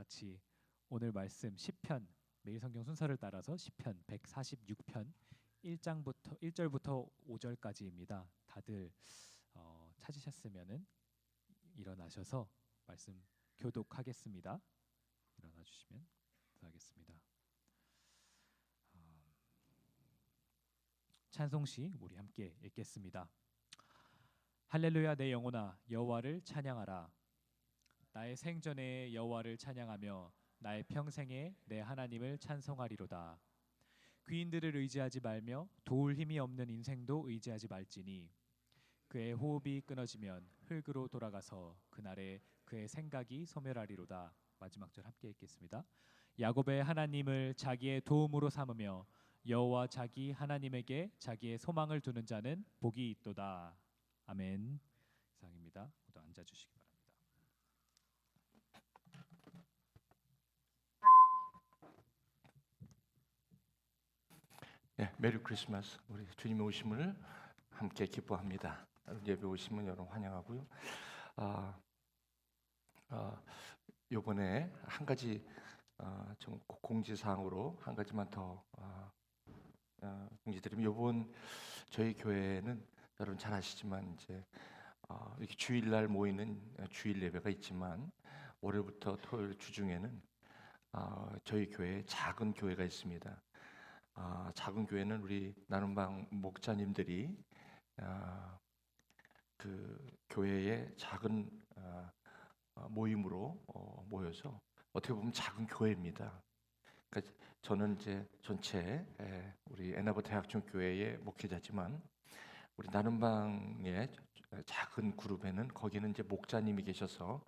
같이 오늘 말씀 시편, 매일 성경 순서를 따라서 시편 146편 1절부터 5절까지입니다. 다들 찾으셨으면은 일어나셔서 말씀 교독하겠습니다. 일어나 주시면 감사하겠습니다. 찬송시 우리 함께 읽겠습니다. 할렐루야, 내 영혼아 여호와를 찬양하라. 나의 생전에 여호와를 찬양하며 나의 평생에 내 하나님을 찬송하리로다. 귀인들을 의지하지 말며 도울 힘이 없는 인생도 의지하지 말지니 그의 호흡이 끊어지면 흙으로 돌아가서 그날에 그의 생각이 소멸하리로다. 마지막 절 함께 읽겠습니다. 야곱의 하나님을 자기의 도움으로 삼으며 여호와 자기 하나님에게 자기의 소망을 두는 자는 복이 있도다. 아멘. 이상입니다. 모두 앉아주시기 바랍니다. 메리 크리스마스. 우리 주님의 오심을 함께 기뻐합니다. 예배 오시면 여러분 환영하고요. 이번에 한 가지 좀 공지사항으로 한 가지만 더 공지드리면, 이번 저희 교회는 여러분 잘 아시지만 이제 이렇게 주일날 모이는 주일 예배가 있지만 월요일부터 토요일 주중에는 저희 교회에 작은 교회가 있습니다. 작은 교회는 우리 나눔방 목자님들이 그 교회의 작은 모임으로 모여서 어떻게 보면 작은 교회입니다. 그러니까 저는 이제 전체 우리 애나버 대학중 교회의 목회자지만 우리 나눔방의 작은 그룹에는 거기는 이제 목자님이 계셔서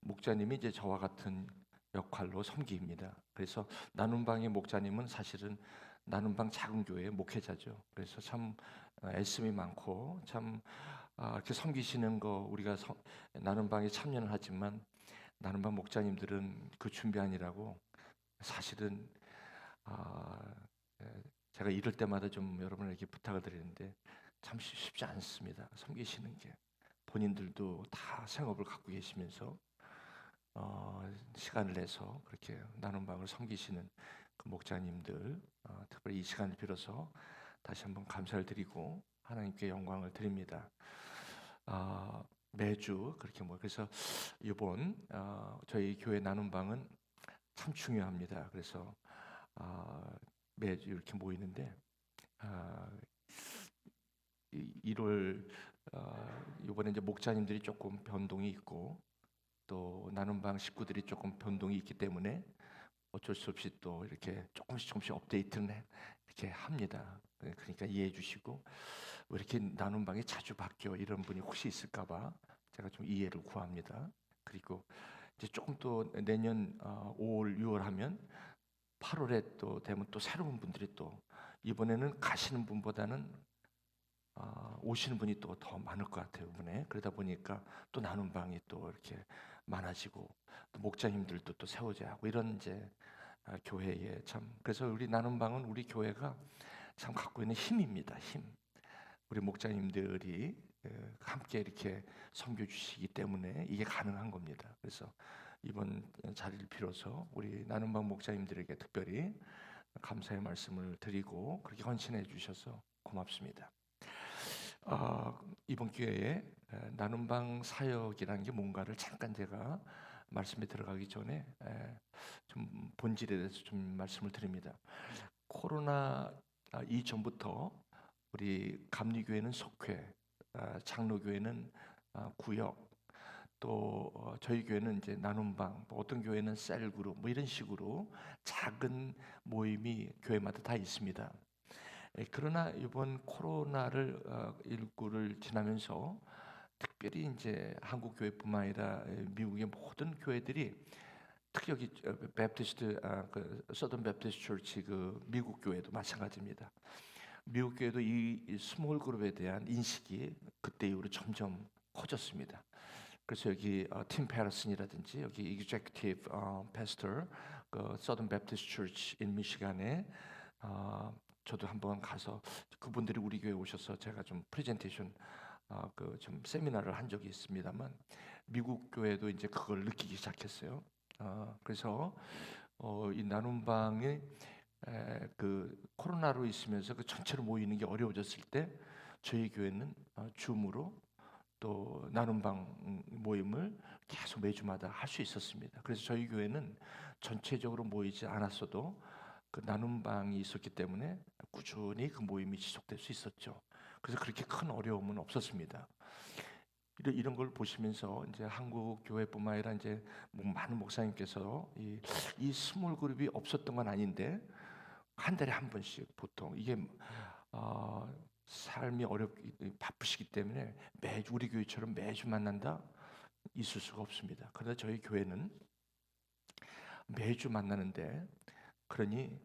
목자님이 이제 저와 같은 역할로 섬기입니다. 그래서 나눔방의 목자님은 사실은 나눔방 작은 교회의 목회자죠. 그래서 참 애씀이 많고 참 이렇게 섬기시는 거 우리가 나눔방에 참여는 하지만 나눔방 목자님들은 그 준비하느라고 사실은 제가 이럴 때마다 좀 여러분에게 부탁을 드리는데 참 쉽지 않습니다. 섬기시는 게 본인들도 다 생업을 갖고 계시면서 시간을 내서 그렇게 나눔방을 섬기시는 그 목자님들, 특별히 이 시간을 빌어서 다시 한번 감사를 드리고 하나님께 영광을 드립니다. 매주 그렇게 그래서 이번 저희 교회 나눔방은 참 중요합니다. 그래서 매주 이렇게 모이는데 1월 이번에 이제 목자님들이 조금 변동이 있고 또 나눔방 식구들이 조금 변동이 있기 때문에 어쩔 수 없이 또 이렇게 조금씩 업데이트는 이렇게 합니다. 그러니까 이해해 주시고, 왜 이렇게 나눔방이 자주 바뀌어 이런 분이 혹시 있을까봐 제가 좀 이해를 구합니다. 그리고 이제 조금 또 내년 5월, 6월 하면 8월에 또 되면 또 새로운 분들이 또 이번에는 가시는 분보다는 오시는 분이 또 더 많을 것 같아요, 이번에. 그러다 보니까 또 나눔방이 또 이렇게 많아지고 또 목자님들도 또 세워져야 하고 이런 이제 교회에 참, 그래서 우리 나눔방은 우리 교회가 참 갖고 있는 힘입니다. 힘. 우리 목자님들이 함께 이렇게 섬겨주시기 때문에 이게 가능한 겁니다. 그래서 이번 자리를 빌어서 우리 나눔방 목자님들에게 특별히 감사의 말씀을 드리고 그렇게 헌신해 주셔서 고맙습니다. 이번 기회에 나눔방 사역이라는 게 뭔가를 잠깐 제가 말씀에 들어가기 전에 좀 본질에 대해서 좀 말씀을 드립니다. 코로나 이전부터 우리 감리교회는 속회, 장로교회는 구역, 또 저희 교회는 이제 나눔방, 어떤 교회는 셀그룹 이런 식으로 작은 모임이 교회마다 다 있습니다. 그러나 이번 코로나를 19를 지나면서 특별히 이제 한국 교회뿐만 아니라 미국의 모든 교회들이 특히 여기 베프티스트 그 서던 베프티스트 처치 그 미국 교회도 마찬가지입니다. 미국 교회도 이 스몰 그룹에 대한 인식이 그때 이후로 점점 커졌습니다. 그래서 여기 팀 패러슨이라든지 여기 executive pastor 그 서던 베프티스트 처치 인 미시간에 저도 한번 가서 그분들이 우리 교회에 오셔서 제가 좀 프레젠테이션 그 좀 세미나를 한 적이 있습니다만 미국 교회도 이제 그걸 느끼기 시작했어요. 그래서 이 나눔방에 그 코로나로 있으면서 그 전체로 모이는 게 어려워졌을 때 저희 교회는 줌으로 또 나눔방 모임을 계속 매주마다 할 수 있었습니다. 그래서 저희 교회는 전체적으로 모이지 않았어도 그 나눔방이 있었기 때문에 꾸준히 그 모임이 지속될 수 있었죠. 그래서 그렇게 큰 어려움은 없었습니다. 이런 걸 보시면서 이제 한국 교회뿐만 아니라 이제 많은 목사님께서 이 스몰 그룹이 없었던 건 아닌데 한 달에 한 번씩 보통 이게 삶이 바쁘시기 때문에 매주 우리 교회처럼 매주 만난다 있을 수가 없습니다. 그러나 저희 교회는 매주 만나는데 그러니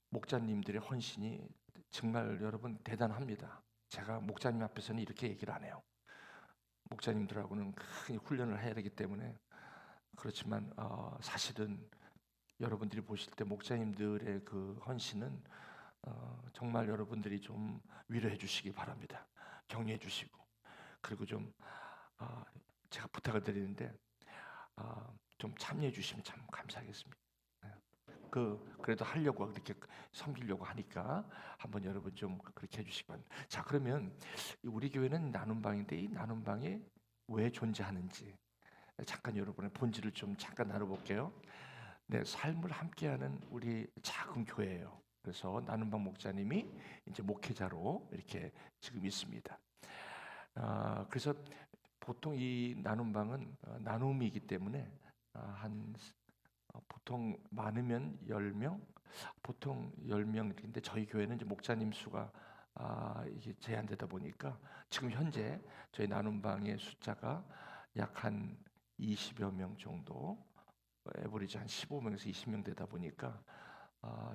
목자님들의 헌신이 정말 여러분 대단합니다. 제가 목자님 앞에서는 이렇게 얘기를 안 해요. 목자님들하고는 큰 훈련을 해야 되기 때문에 그렇지만 사실은 여러분들이 보실 때 목자님들의 그 헌신은 정말 여러분들이 좀 위로해 주시기 바랍니다. 격려해 주시고 그리고 좀 제가 부탁을 드리는데 좀 참여해 주시면 참 감사하겠습니다. 그래도 하려고 그렇게 섬기려고 하니까 한번 여러분 좀 그렇게 해주시기 바랍니다. 자, 그러면 우리 교회는 나눔방인데 이 나눔방이 왜 존재하는지 잠깐 여러분의 본질을 좀 잠깐 나눠볼게요. 네, 삶을 함께하는 우리 작은 교회예요. 그래서 나눔방 목자님이 이제 목회자로 이렇게 지금 있습니다. 그래서 보통 이 나눔방은 나눔이기 때문에 보통 많으면 10명, 보통 10명인데 저희 교회는 이제 목자님 수가 이게 제한되다 보니까 지금 현재 저희 나눔방의 숫자가 약 한 20여 명 정도, 에버리지 한 15명에서 20명 되다 보니까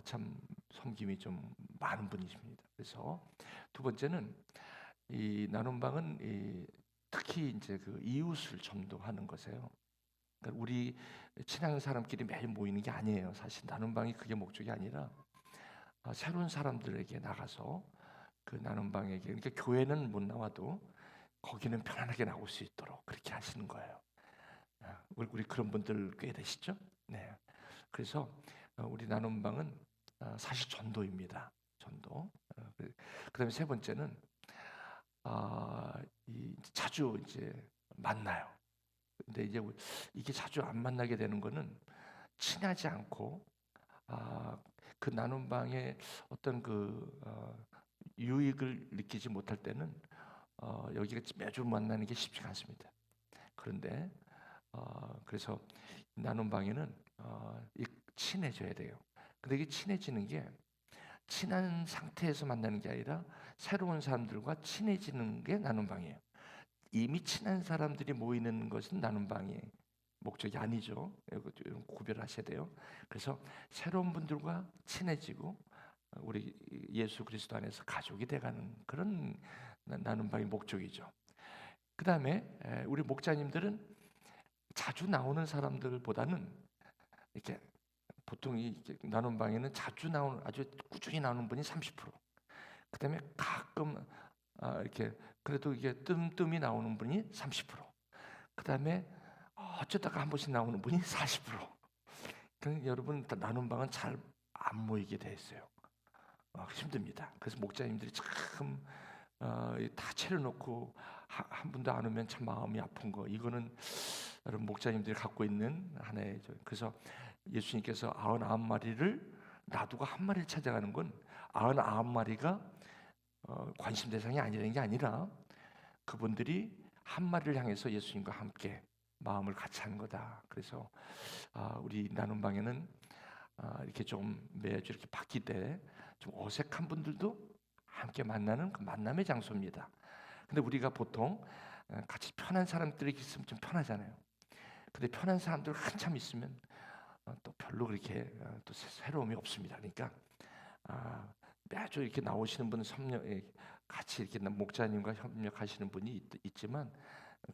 참 섬김이 좀 많은 분이십니다. 그래서 두 번째는 이 나눔방은 특히 이제 그 이웃을 전도하는 것이에요. 그러니까 우리 친한 사람끼리 매일 모이는 게 아니에요. 사실 나눔방이 그게 목적이 아니라 새로운 사람들에게 나가서 그 나눔방에게, 그러니까 교회는 못 나와도 거기는 편안하게 나올 수 있도록 그렇게 하시는 거예요. 우리 그런 분들 꽤 되시죠? 네. 그래서 우리 나눔방은 사실 전도입니다. 전도. 그다음에 세 번째는 자주 이제 만나요. 근데 이제 이게 자주 안 만나게 되는 거는 친하지 않고 그 나눔방의 어떤 유익을 느끼지 못할 때는 여기가 매주 만나는 게 쉽지가 않습니다. 그런데 그래서 나눔방에는 친해져야 돼요. 근데 이게 친해지는 게 친한 상태에서 만나는 게 아니라 새로운 사람들과 친해지는 게 나눔방이에요. 이미 친한 사람들이 모이는 것은 나눔방의 목적이 아니죠. 이거 좀 구별하셔야 돼요. 그래서 새로운 분들과 친해지고 우리 예수 그리스도 안에서 가족이 돼가는 그런 나눔방의 목적이죠. 그 다음에 우리 목자님들은 자주 나오는 사람들보다는 이렇게 보통 이 나눔방에는 자주 나오는, 아주 꾸준히 나오는 분이 30%. 그 다음에 가끔 이렇게 그래도 이게 뜸뜸이 나오는 분이 30%. 그 다음에 어쩌다가 한 번씩 나오는 분이 40%. 그러니까 여러분 나눔방은 잘 안 모이게 돼 있어요. 힘듭니다. 그래서 목자님들이 참 다 차려놓고 한 분도 안 오면 참 마음이 아픈 거. 이거는 여러분 목자님들이 갖고 있는 하나의 그래서 예수님께서 99마리를 놔두고 한 마리를 찾아가는 건 99마리가 관심 대상이 아니라는 게 아니라 그분들이 한 마리를 향해서 예수님과 함께 마음을 같이 하는 거다. 그래서 우리 나눔방에는 이렇게 좀 매주 이렇게 바뀔 때 좀 어색한 분들도 함께 만나는 그 만남의 장소입니다. 근데 우리가 보통 같이 편한 사람들이 있으면 좀 편하잖아요. 근데 편한 사람들 한참 있으면 또 별로 그렇게 또 새로움이 없습니다. 그러니까 매주 이렇게 나오시는 분은 같이 이렇게 목자님과 협력하시는 분이 있지만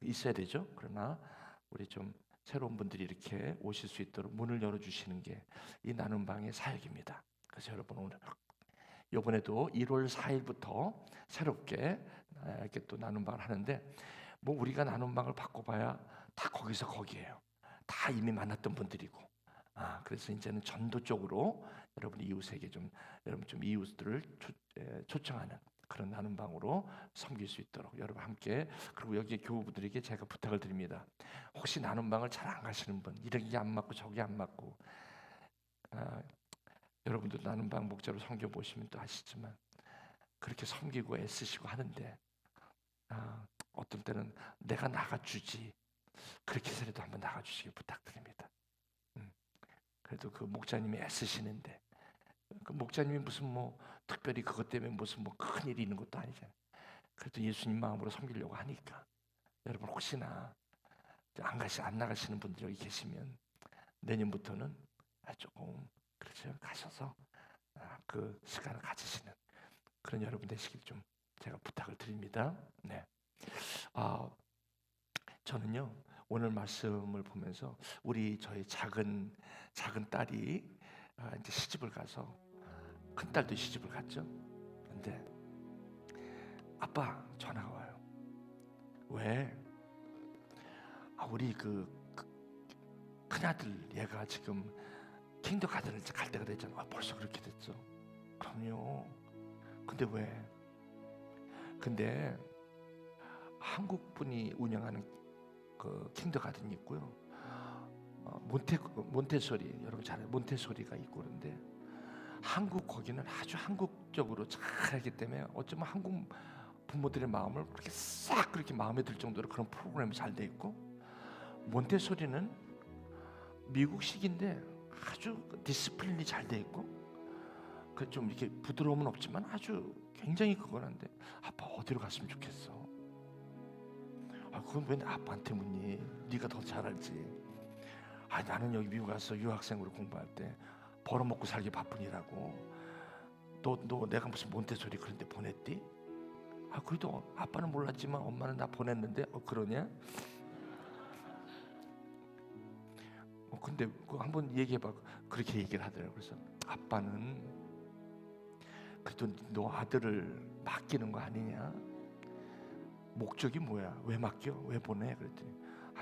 있어야 되죠. 그러나 우리 좀 새로운 분들이 이렇게 오실 수 있도록 문을 열어주시는 게 이 나눔방의 사역입니다. 그래서 여러분 오늘 이번에도 1월 4일부터 새롭게 이렇게 또 나눔방을 하는데 뭐 우리가 나눔방을 바꿔봐야 다 거기서 거기에요. 다 이미 만났던 분들이고 그래서 이제는 전도 쪽으로 여러분 이웃에게 여러분 이웃들을 초청하는 그런 나눔 방으로 섬길 수 있도록 여러분 함께, 그리고 여기 교우분들에게 제가 부탁을 드립니다. 혹시 나눔 방을 잘 안 가시는 분, 이게 안 맞고 저게 안 맞고, 여러분들 나눔 방 목자로 섬겨 보시면 또 아시지만 그렇게 섬기고 애쓰시고 하는데 어떤 때는 내가 나가주지, 그렇게 해서라도 한번 나가주시길 부탁드립니다. 그래도 그 목자님이 애쓰시는데, 그 목자님이 무슨 뭐 특별히 그것 때문에 무슨 뭐 큰 일이 있는 것도 아니잖아요. 그래도 예수님 마음으로 섬기려고 하니까 여러분 혹시나 안 나가시는 분들 여기 계시면 내년부터는 조금 그렇죠, 가셔서 그 시간을 가지시는 그런 여러분 되시길 좀 제가 부탁을 드립니다. 네. 저는요 오늘 말씀을 보면서 저희 작은 딸이 이제 시집을 가서, 큰 딸도 시집을 갔죠. 근데 아빠 전화가 와요. 왜? 우리 그 큰아들 얘가 지금 킹더가든을 갈 때가 됐잖아. 벌써 그렇게 됐어? 그럼요. 근데 왜? 근데 한국 분이 운영하는 그 킹더가든이 있고요. 몬테소리, 여러분 잘아요. 몬테소리가 있고, 그런데 거기는 아주 한국적으로 잘하기 때문에 어쩌면 한국 부모들의 마음을 그렇게 싹 그렇게 마음에 들 정도로 그런 프로그램이 잘 돼 있고, 몬테소리는 미국식인데 아주 디스플린이 잘 돼 있고, 그 좀 이렇게 부드러움은 없지만 아주 굉장히 그거는데, 아빠 어디로 갔으면 좋겠어? 그건 왜 아빠한테 묻니? 네가 더 잘 알지. 나는 여기 미국 가서 유학생으로 공부할 때 벌어먹고 살기 바쁘니라고. 너 내가 무슨 몬테소리 그런 데 보냈디? 그래도 아빠는 몰랐지만 엄마는 나 보냈는데. 그러냐? 근데 한번 얘기해봐. 그렇게 얘기를 하더라고요. 그래서 아빠는 그래도 너 아들을 맡기는 거 아니냐? 목적이 뭐야? 왜 맡겨? 왜 보내? 그랬더니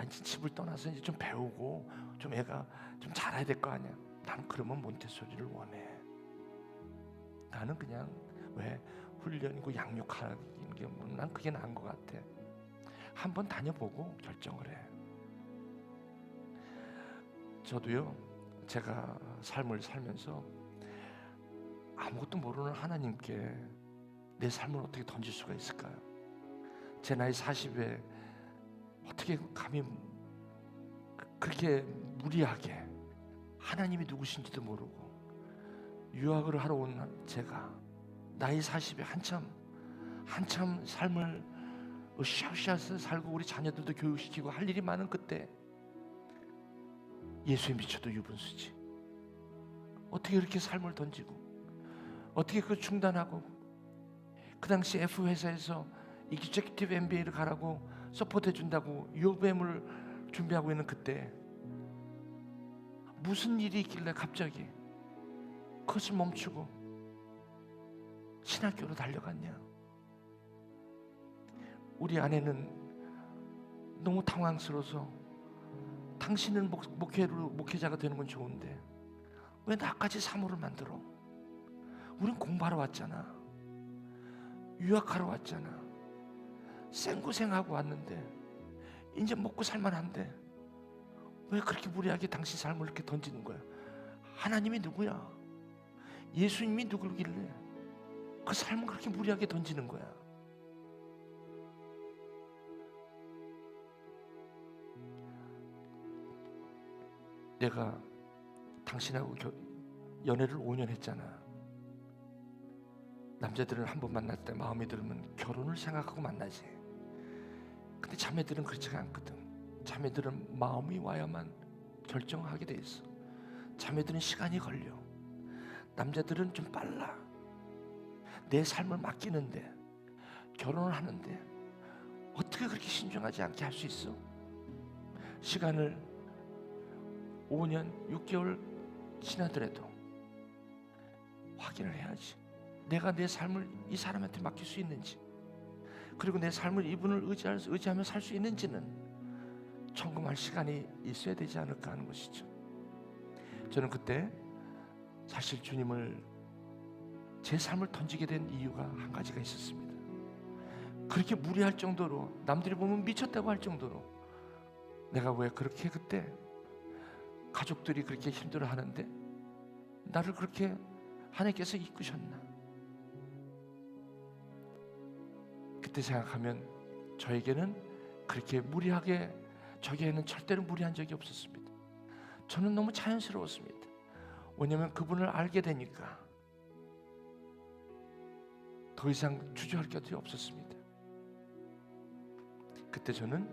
이제 집을 떠나서 이제 좀 배우고 좀 애가 좀 잘해야 될 거 아니야. 난 그러면 몬테소리를 원해. 나는 그냥 왜 훈련이고 양육하는 게 난 그게 나은 것 같아. 한번 다녀보고 결정을 해. 저도요 제가 삶을 살면서 아무것도 모르는 하나님께 내 삶을 어떻게 던질 수가 있을까요? 제 나이 40에 어떻게 감히 그렇게 무리하게 하나님이 누구신지도 모르고 유학을 하러 온 제가 나이 40에 한참 삶을 으쌰으쌰 살고 우리 자녀들도 교육시키고 할 일이 많은 그때 예수에 미쳐도 유분수지. 어떻게 그렇게 삶을 던지고 어떻게 그걸 중단하고, 그 당시 F회사에서 이기젝티브 MBA를 가라고 서포트해 준다고 유업엠을 준비하고 있는 그때 무슨 일이 있길래 갑자기 그것을 멈추고 신학교로 달려갔냐? 우리 아내는 너무 당황스러워서 당신은 목회자가 되는 건 좋은데 왜 나까지 사모를 만들어? 우린 공부하러 왔잖아. 유학하러 왔잖아. 생고생하고 왔는데 이제 먹고 살만한데 왜 그렇게 무리하게 당신 삶을 이렇게 던지는 거야? 하나님이 누구야? 예수님이 누구길래 그 삶을 그렇게 무리하게 던지는 거야? 내가 당신하고 연애를 5년 했잖아. 남자들은 한 번 만날 때 마음에 들으면 결혼을 생각하고 만나지. 근데 자매들은 그렇지가 않거든. 자매들은 마음이 와야만 결정하게 돼 있어. 자매들은 시간이 걸려. 남자들은 좀 빨라. 내 삶을 맡기는데, 결혼을 하는데 어떻게 그렇게 신중하지 않게 할 수 있어? 시간을 5년, 6개월 지나더라도 확인을 해야지. 내가 내 삶을 이 사람한테 맡길 수 있는지, 그리고 내 삶을 이분을 의지하며 살 수 있는지는 점검할 시간이 있어야 되지 않을까 하는 것이죠. 저는 그때 사실 주님을 제 삶을 던지게 된 이유가 한 가지가 있었습니다. 그렇게 무리할 정도로, 남들이 보면 미쳤다고 할 정도로 내가 왜 그렇게 그때 가족들이 그렇게 힘들어 하는데 나를 그렇게 하나님께서 이끄셨나? 그때 생각하면 저에게는 그렇게 무리하게, 저에게는 절대로 무리한 적이 없었습니다. 저는 너무 자연스러웠습니다. 왜냐하면 그분을 알게 되니까 더 이상 주저할 것이 없었습니다. 그때 저는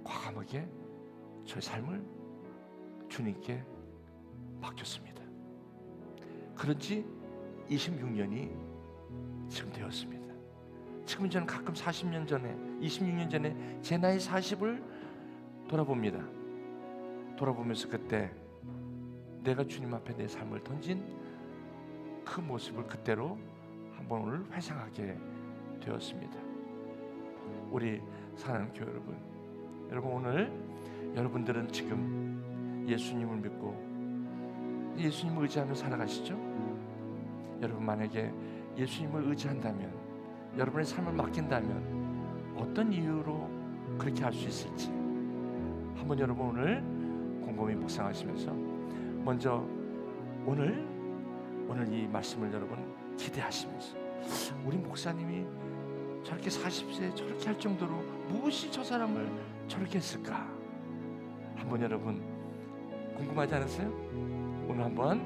과감하게 저의 삶을 주님께 맡겼습니다. 그런 지 26년이 지금 되었습니다. 지금 저는 가끔 40년 전에, 26년 전에 제 나이 40을 돌아봅니다. 돌아보면서 그때 내가 주님 앞에 내 삶을 던진 그 모습을 그때로 한번 오늘 회상하게 되었습니다. 우리 사랑하는 교회 여러분 오늘 여러분들은 지금 예수님을 믿고 예수님을 의지하며 살아가시죠? 여러분 만약에 예수님을 의지한다면, 여러분의 삶을 맡긴다면 어떤 이유로 그렇게 할 수 있을지 한번 여러분 오늘 곰곰이 묵상하시면서 먼저 오늘 이 말씀을 여러분 기대하시면서, 우리 목사님이 저렇게 40세에 저렇게 할 정도로 무엇이 저 사람을 저렇게 했을까? 한번 여러분 궁금하지 않으세요? 오늘 한번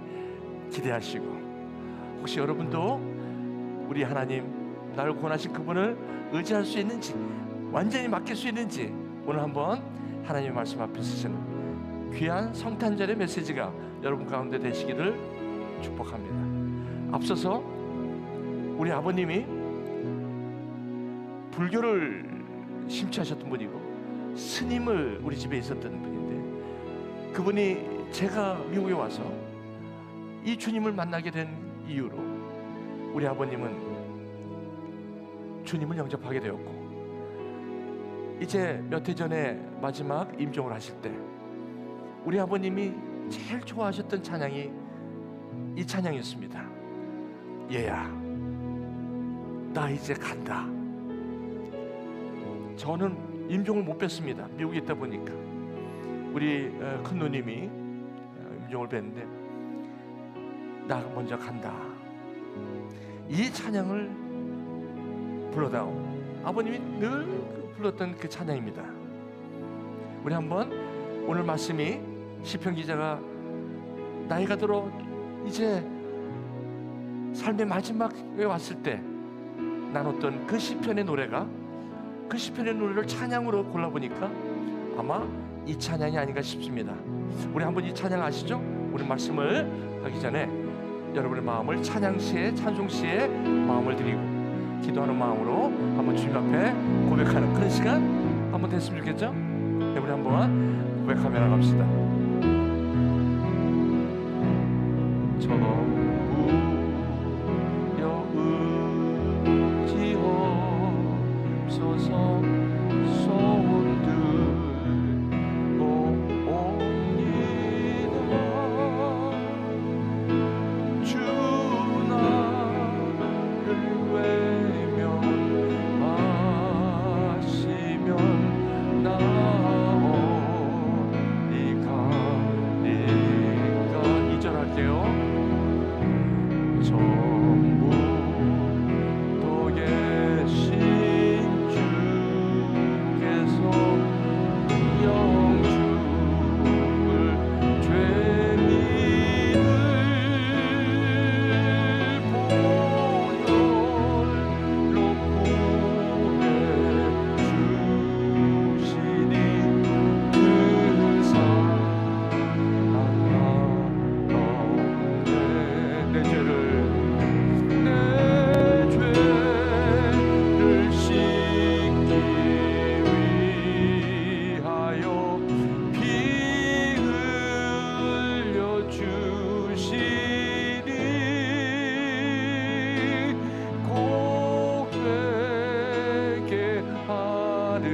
기대하시고, 혹시 여러분도 우리 하나님, 나를 구원하신 그분을 의지할 수 있는지, 완전히 맡길 수 있는지 오늘 한번 하나님의 말씀 앞에 서시는 귀한 성탄절의 메시지가 여러분 가운데 되시기를 축복합니다. 앞서서 우리 아버님이 불교를 심취하셨던 분이고 스님을 우리 집에 있었던 분인데, 그분이 제가 미국에 와서 이 주님을 만나게 된 이유로 우리 아버님은 주님을 영접하게 되었고, 이제 몇 해 전에 마지막 임종을 하실 때 우리 아버님이 제일 좋아하셨던 찬양이 이 찬양이었습니다. 얘야, 나 이제 간다. 저는 임종을 못 뵀습니다. 미국에 있다 보니까. 우리 큰 누님이 임종을 뵀는데 나 먼저 간다. 이 찬양을 불러다오. 아버님이 늘 불렀던 그 찬양입니다. 우리 한번 오늘 말씀이 시편 기자가 나이가 들어 이제 삶의 마지막에 왔을 때 나눴던 그 시편의 노래가, 그 시편의 노래를 찬양으로 골라보니까 아마 이 찬양이 아닌가 싶습니다. 우리 한번 이 찬양 아시죠? 우리 말씀을 하기 전에 여러분의 마음을 찬양시에, 찬송시에 마음을 드리고 기도하는 마음으로 한번 주님 앞에 고백하는 그런 시간 한번 됐으면 좋겠죠? 네, 우리 한번 고백하며 나갑시다. 전부 여의지옵소서. 손 들고 옵니다. 주 나를 외면하시면 나오리까. 2절 할게요. 전부 도 계신 주께서 영죽을 죄민을 보혈로 구해 주시니 그 사랑 내 죄를 씻기 위하여 피 흘려 주시니 고백에 하는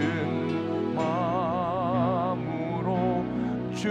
마음으로 주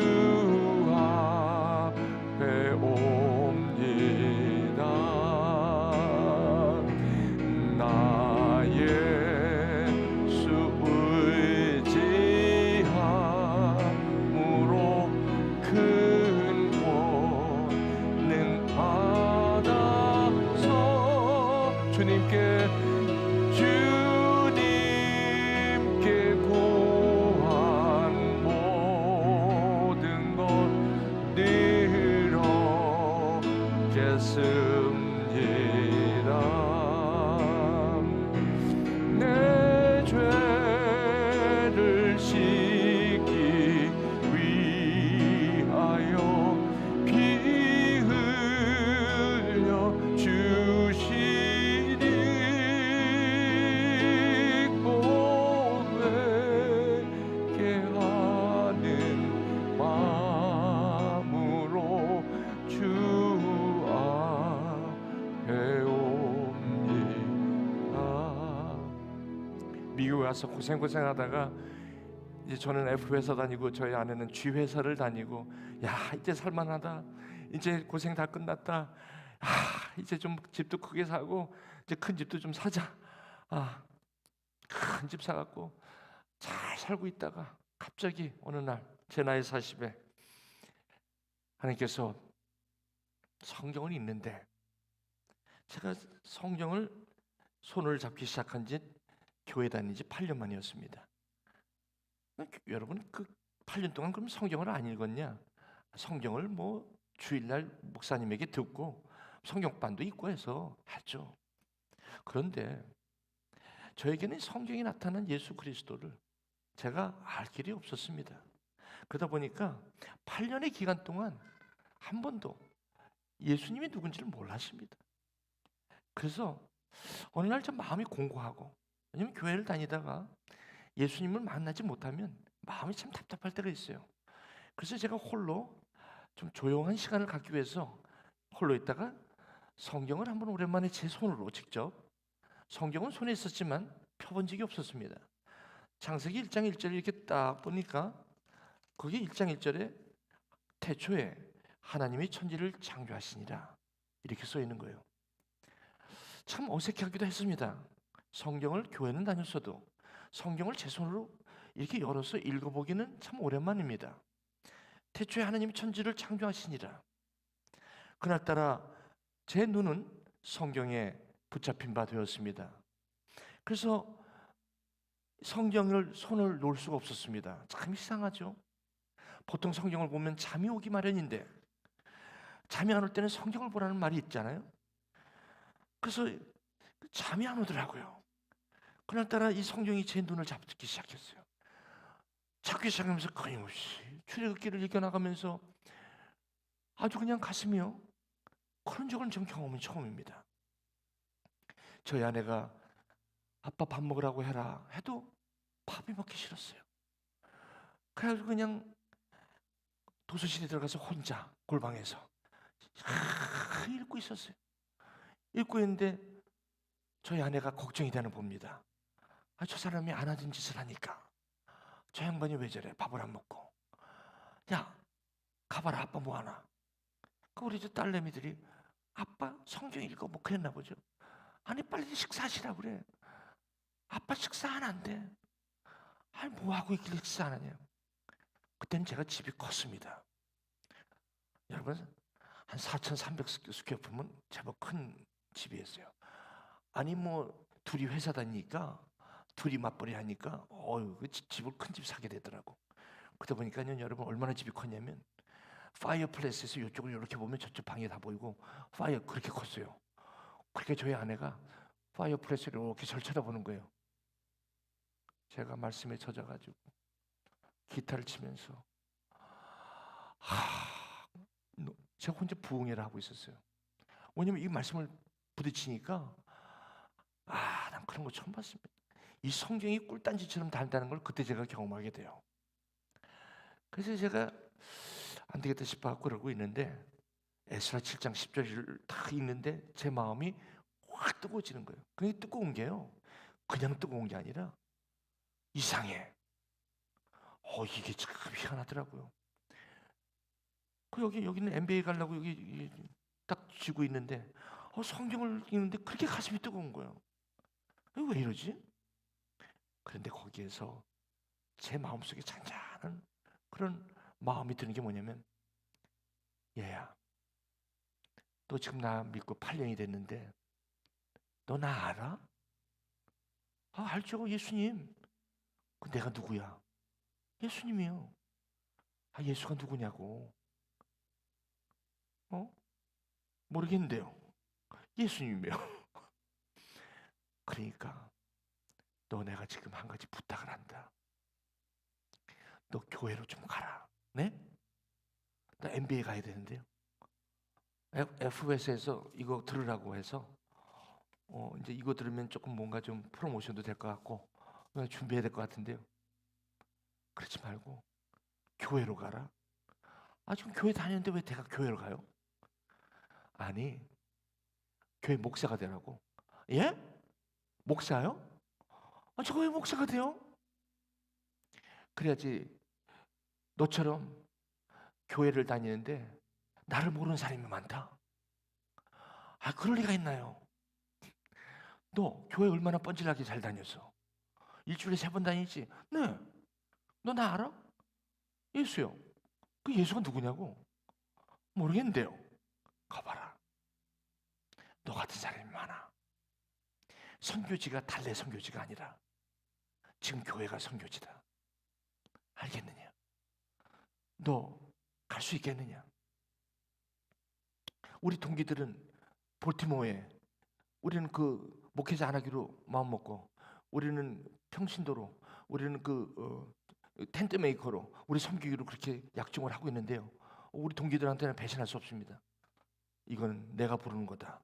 와서 고생하다가 이제 저는 F 회사 다니고 저희 아내는 G 회사를 다니고, 야 이제 살만하다, 이제 고생 다 끝났다, 이제 좀 집도 크게 사고 이제 큰 집도 좀 사자, 큰 집 사갖고 잘 살고 있다가 갑자기 어느 날 제 나이 40에 하나님께서 성경은 있는데, 제가 성경을 손을 잡기 시작한 지 교회 다닌 지 8년 만이었습니다. 여러분 그 8년 동안 그럼 성경을 안 읽었냐? 성경을 뭐 주일날 목사님에게 듣고 성경반도 있고 해서 했죠. 그런데 저에게는 성경에 나타난 예수 그리스도를 제가 알 길이 없었습니다. 그러다 보니까 8년의 기간 동안 한 번도 예수님이 누군지를 몰랐습니다. 그래서 어느 날 좀 마음이 공고하고, 왜냐면 교회를 다니다가 예수님을 만나지 못하면 마음이 참 답답할 때가 있어요. 그래서 제가 홀로 좀 조용한 시간을 갖기 위해서 홀로 있다가 성경을 한번 오랜만에 제 손으로 직접, 성경은 손에 있었지만 펴본 적이 없었습니다. 창세기 1장 1절 이렇게 딱 보니까 거기 1장 1절에 태초에 하나님이 천지를 창조하시니라 이렇게 써 있는 거예요. 참 어색하기도 했습니다. 성경을 교회는 다녔어도 성경을 제 손으로 이렇게 열어서 읽어보기는 참 오랜만입니다. 태초에 하나님이 천지를 창조하시니라. 그날따라 제 눈은 성경에 붙잡힌 바 되었습니다. 그래서 성경을 손을 놓을 수가 없었습니다. 참 이상하죠. 보통 성경을 보면 잠이 오기 마련인데 잠이 안 올 때는 성경을 보라는 말이 있잖아요. 그래서 잠이 안 오더라고요. 그날따라 이 성경이 제 눈을 잡기 시작했어요. 찾기 시작하면서 끊임없이 출애굽기를 읽어나가면서 아주 그냥 가슴이요, 그런 적은 전 경험은 처음입니다. 저희 아내가 아빠 밥 먹으라고 해라 해도 밥이 먹기 싫었어요. 그래가지고 그냥 도서실에 들어가서 혼자 골방에서 읽고 있었어요. 읽고 있는데 저희 아내가 걱정이 되는 봅니다. 저 사람이 안 하던 짓을 하니까 저 양반이 왜 저래, 밥을 안 먹고. 야 가봐라, 아빠 뭐 하나. 우리 저 딸내미들이 아빠 성경 읽어 뭐 그랬나 보죠. 아니 빨리 식사하시라 그래. 아빠 식사 안 한대. 아니 뭐 하고 있길래 식사 안 하냐. 그때는 제가 집이 컸습니다. 여러분 한 4,300스퀘어풋이면 제법 큰 집이었어요. 아니 뭐 둘이 회사 다니니까 둘이 맞벌이 하니까 그 집을 큰 집 사게 되더라고. 그러다 보니까요 여러분 얼마나 집이 컸냐면 파이어플레이스에서 이쪽을 이렇게 보면 저쪽 방이 다 보이고 파이어 그렇게 컸어요. 그러니까 저희 아내가 파이어플레이스를 이렇게 절 쳐다보는 거예요. 제가 말씀에 젖어가지고 기타를 치면서 제가 혼자 부흥회를 하고 있었어요. 왜냐면 이 말씀을 부딪히니까 난 그런 거 처음 봤습니다. 이 성경이 꿀단지처럼 달다는 걸 그때 제가 경험하게 돼요. 그래서 제가 안 되겠다 싶어 그러고 있는데 에스라 7장 10절을 다 읽는데 제 마음이 확 뜨거워지는 거예요. 그게 뜨거운 게요, 그냥 뜨거운 게 아니라 이상해. 이게 참 희한하더라고요. 여기는 MBA 가려고 여기 딱 쥐고 있는데 성경을 읽는데 그렇게 가슴이 뜨거운 거예요. 왜 이러지? 그런데 거기에서 제 마음속에 잔잔한 그런 마음이 드는 게 뭐냐면, 얘야 너 지금 나 믿고 8년이 됐는데 너 나 알아? 알죠, 예수님. 내가 누구야? 예수님이요. 예수가 누구냐고. 모르겠는데요. 예수님이요. 그러니까 너 내가 지금 한 가지 부탁을 한다. 너 교회로 좀 가라. 네? 나 MBA 가야 되는데요. FS에서 이거 들으라고 해서 이제 이거 들으면 조금 뭔가 좀 프로모션도 될 것 같고 준비해야 될 것 같은데요. 그렇지 말고 교회로 가라. 지금 교회 다니는데 왜 내가 교회로 가요? 아니 교회 목사가 되라고. 예? 목사요? 저거 왜 목사가 돼요? 그래야지 너처럼 교회를 다니는데 나를 모르는 사람이 많다. 그럴 리가 있나요? 너 교회 얼마나 뻔질나게 잘 다녔어? 일주일에 3번 다니지? 네. 너 나 알아? 예수요. 그 예수가 누구냐고? 모르겠는데요. 가봐라. 너 같은 사람이 많아. 선교지가 달래 선교지가 아니라 지금 교회가 선교지다. 알겠느냐? 너 갈 수 있겠느냐? 우리 동기들은 볼티모어에 우리는 그 목회자 안 하기로 마음 먹고 우리는 평신도로 우리는 텐트 메이커로 우리 섬기기로 그렇게 약정을 하고 있는데요. 우리 동기들한테는 배신할 수 없습니다. 이건 내가 부르는 거다.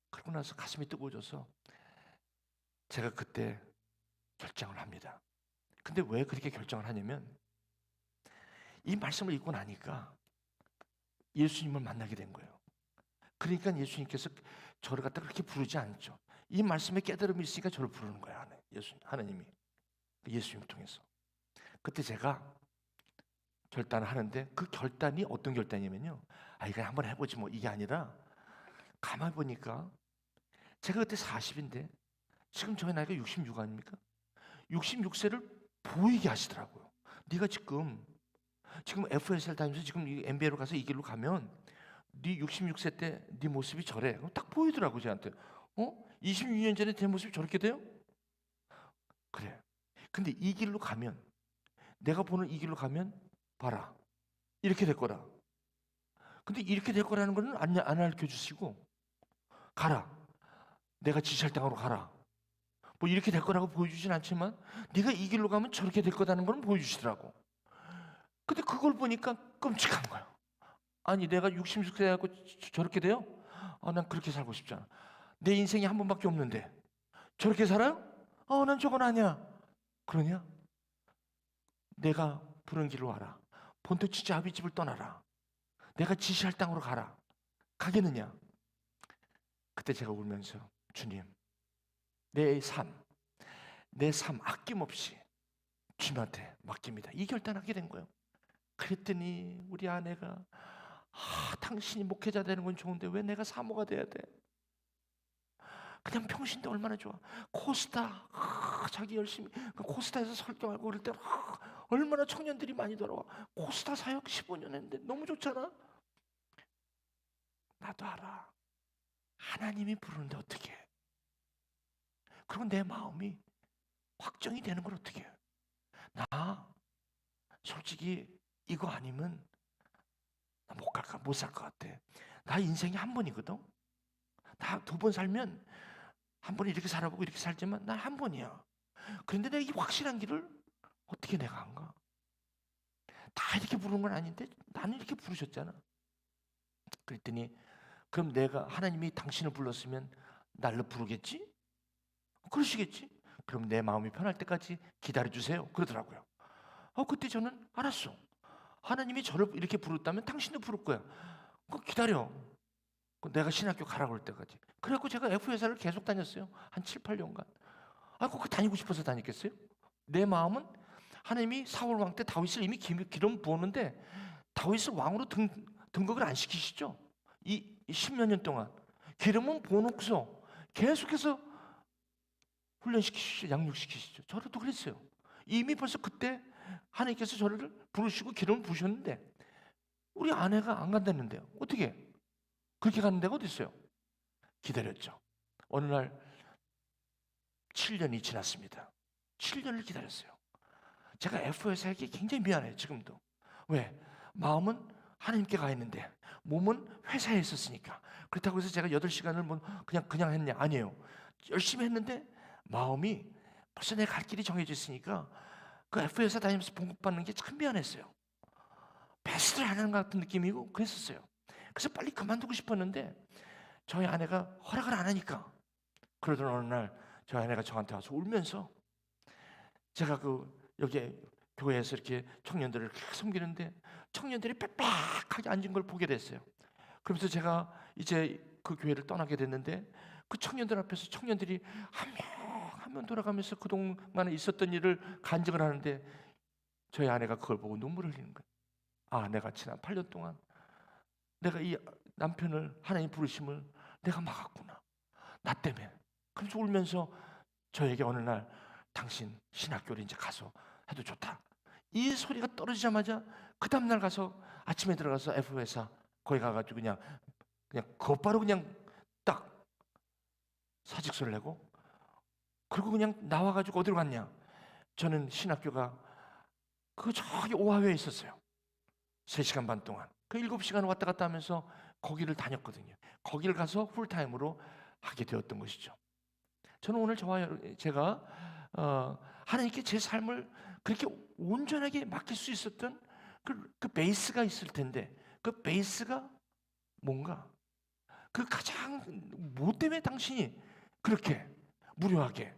그러고 나서 가슴이 뜨거워져서 제가 그때 결정을 합니다. 근데 왜 그렇게 결정을 하냐면 이 말씀을 읽고 나니까 예수님을 만나게 된 거예요. 그러니까 예수님께서 저를 갖다 그렇게 부르지 않죠. 이 말씀에 깨달음이 있으니까 저를 부르는 거예요. 하나님이 예수님을 통해서. 그때 제가 결단을 하는데 그 결단이 어떤 결단이냐면요. 이거 한번 해보지 뭐 이게 아니라 가만히 보니까 제가 그때 40인데 지금 저희 나이가 66 아닙니까? 66세를 보이게 하시더라고요. 네가 지금 FSL 다니면서 지금 MBA로 가서 이 길로 가면 네 66세 때 네 모습이 저래. 딱 보이더라고 저한테. 26년 전에 제 모습이 저렇게 돼요? 그래. 근데 이 길로 가면 내가 보는 이 길로 가면 봐라. 이렇게 될 거라. 근데 이렇게 될 거라는 거는 안 알려 주시고 가라. 내가 지시할 땅으로 가라. 뭐 이렇게 될 거라고 보여주진 않지만 네가 이 길로 가면 저렇게 될 거라는 걸 보여주시더라고. 근데 그걸 보니까 끔찍한 거야. 아니 내가 66세 하고 저렇게 돼요? 난 그렇게 살고 싶지 않아. 내 인생이 한 번밖에 없는데 저렇게 살아요? 난 저건 아니야. 그러냐? 내가 부른 길로 와라. 본토 치지 아비집을 떠나라. 내가 지시할 땅으로 가라. 가겠느냐? 그때 제가 울면서 주님 내 삶 아낌없이 주님한테 맡깁니다. 이 결단하게 된 거예요. 그랬더니 우리 아내가 당신이 목회자 되는 건 좋은데 왜 내가 사모가 돼야 돼? 그냥 평신도 얼마나 좋아. 코스타 자기 열심히 코스타에서 설교하고 그럴 때 얼마나 청년들이 많이 돌아와. 코스타 사역 15년 했는데 너무 좋잖아. 나도 알아. 하나님이 부르는데 어떻게 해? 그리고 내 마음이 확정이 되는 걸 어떻게 해? 나 솔직히 이거 아니면 못 살 것 같아. 나 인생이 한 번이거든. 나 2번 살면 한 번 이렇게 살아보고 이렇게 살지만 난 한 번이야. 그런데 내가 이 확실한 길을 어떻게 내가 안 가? 다 이렇게 부르는 건 아닌데 나는 이렇게 부르셨잖아. 그랬더니 그럼 내가 하나님이 당신을 불렀으면 날로 부르겠지? 그러시겠지? 그럼 내 마음이 편할 때까지 기다려주세요. 그러더라고요. 그때 저는 알았어. 하나님이 저를 이렇게 부르다면 당신도 부를 거야. 기다려. 내가 신학교 가라 그럴 때까지. 그래갖고 제가 F회사를 계속 다녔어요. 한 7, 8년간. 거기 다니고 싶어서 다녔겠어요? 내 마음은 하나님이 사울 왕 때 다윗을 이미 기름 부었는데 다윗을 왕으로 등극을 안 시키시죠. 이 10몇 년 동안 기름은 부어놓고서 계속해서 훈련시키시죠. 양육시키시죠. 저도 그랬어요. 이미 벌써 그때 하나님께서 저를 부르시고 기름을 부으셨는데 우리 아내가 안 간다는데요. 어떻게? 그렇게 가는 데가 어디 있어요? 기다렸죠. 어느 날 7년이 지났습니다. 7년을 기다렸어요. 제가 F회사에게 굉장히 미안해요. 지금도. 왜? 마음은 하나님께 가 있는데 몸은 회사에 있었으니까. 그렇다고 해서 제가 8시간을 뭐 그냥 했냐? 아니에요. 열심히 했는데 마음이 벌써 내 갈 길이 정해져 있으니까 그 F회사 다니면서 봉급받는 게 참 미안했어요. 배신을 안 하는 것 같은 느낌이고 그랬었어요. 그래서 빨리 그만두고 싶었는데 저희 아내가 허락을 안 하니까. 그러던 어느 날 저희 아내가 저한테 와서 울면서 제가 여기 교회에서 이렇게 청년들을 이렇게 섬기는데 청년들이 빽빽하게 앉은 걸 보게 됐어요. 그러면서 제가 이제 그 교회를 떠나게 됐는데 그 청년들 앞에서 청년들이 한 명 한 명 돌아가면서 그동안에 있었던 일을 간증을 하는데 저희 아내가 그걸 보고 눈물을 흘리는 거예요. 아, 내가 지난 8년 동안 내가 이 남편을 하나님 부르심을 내가 막았구나. 나 때문에. 그래서 울면서 저에게 어느 날 당신 신학교를 이제 가서 해도 좋다. 이 소리가 떨어지자마자 그 다음날 가서 아침에 들어가서 F회사 거기 가가지고 그냥 곧바로 그냥 딱 사직서를 내고 그리고 그냥 나와가지고 어디로 갔냐? 저는 신학교가 그 저기 오하회에 있었어요. 3시간 반 동안 그 7시간 왔다 갔다 하면서 거기를 다녔거든요. 거기를 가서 풀타임으로 하게 되었던 것이죠. 저는 오늘 제가 하나님께 제 삶을 그렇게 온전하게 맡길 수 있었던 그 베이스가 있을 텐데 그 베이스가 뭔가 그 가장 뭐 때문에 당신이 그렇게 무료하게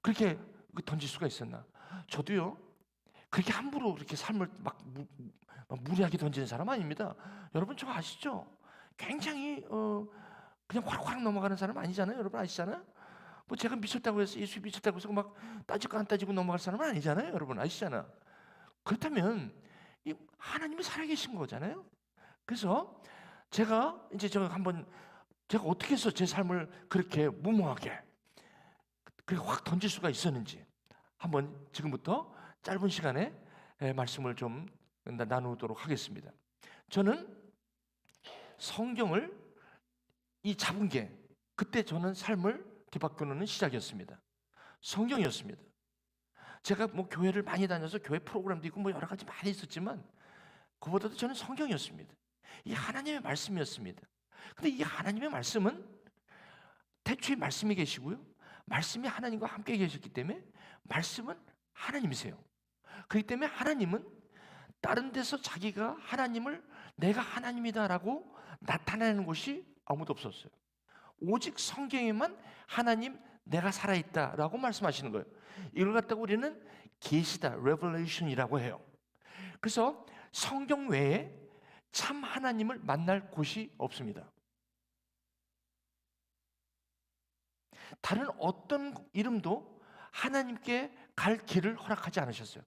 그렇게 던질 수가 있었나? 저도요 그렇게 함부로 그렇게 삶을 막 무리하게 던지는 사람 아닙니다. 여러분 저 아시죠? 굉장히 그냥 화락화락 넘어가는 사람 아니잖아요. 여러분 아시잖아요? 뭐 제가 미쳤다고 해서 예수 미쳤다고 해서 막 따지고 안 따지고 넘어갈 사람은 아니잖아요. 여러분 아시잖아. 그렇다면 이 하나님이 살아계신 거잖아요. 그래서 제가 이제 제가 어떻게 해서 제 삶을 그렇게 무모하게 그렇게 확 던질 수가 있었는지 한번 지금부터 짧은 시간에 말씀을 좀 나누도록 하겠습니다. 저는 성경을 이 잡은 게 그때 저는 삶을 뒤바꾸는 시작이었습니다. 성경이었습니다. 제가 뭐 교회를 많이 다녀서 교회 프로그램도 있고 뭐 여러 가지 많이 있었지만 그보다도 저는 성경이었습니다. 이 하나님의 말씀이었습니다. 근데 이 하나님의 말씀은 태초에 말씀이 계시고요. 말씀이 하나님과 함께 계셨기 때문에 말씀은 하나님이세요. 그렇기 때문에 하나님은 다른 데서 자기가 내가 하나님이다라고 나타내는 곳이 아무도 없었어요. 오직 성경에만 하나님 내가 살아있다라고 말씀하시는 거예요. 이걸 갖다가 우리는 계시다, revelation이라고 해요. 그래서 성경 외에 참 하나님을 만날 곳이 없습니다. 다른 어떤 이름도 하나님께 갈 길을 허락하지 않으셨어요.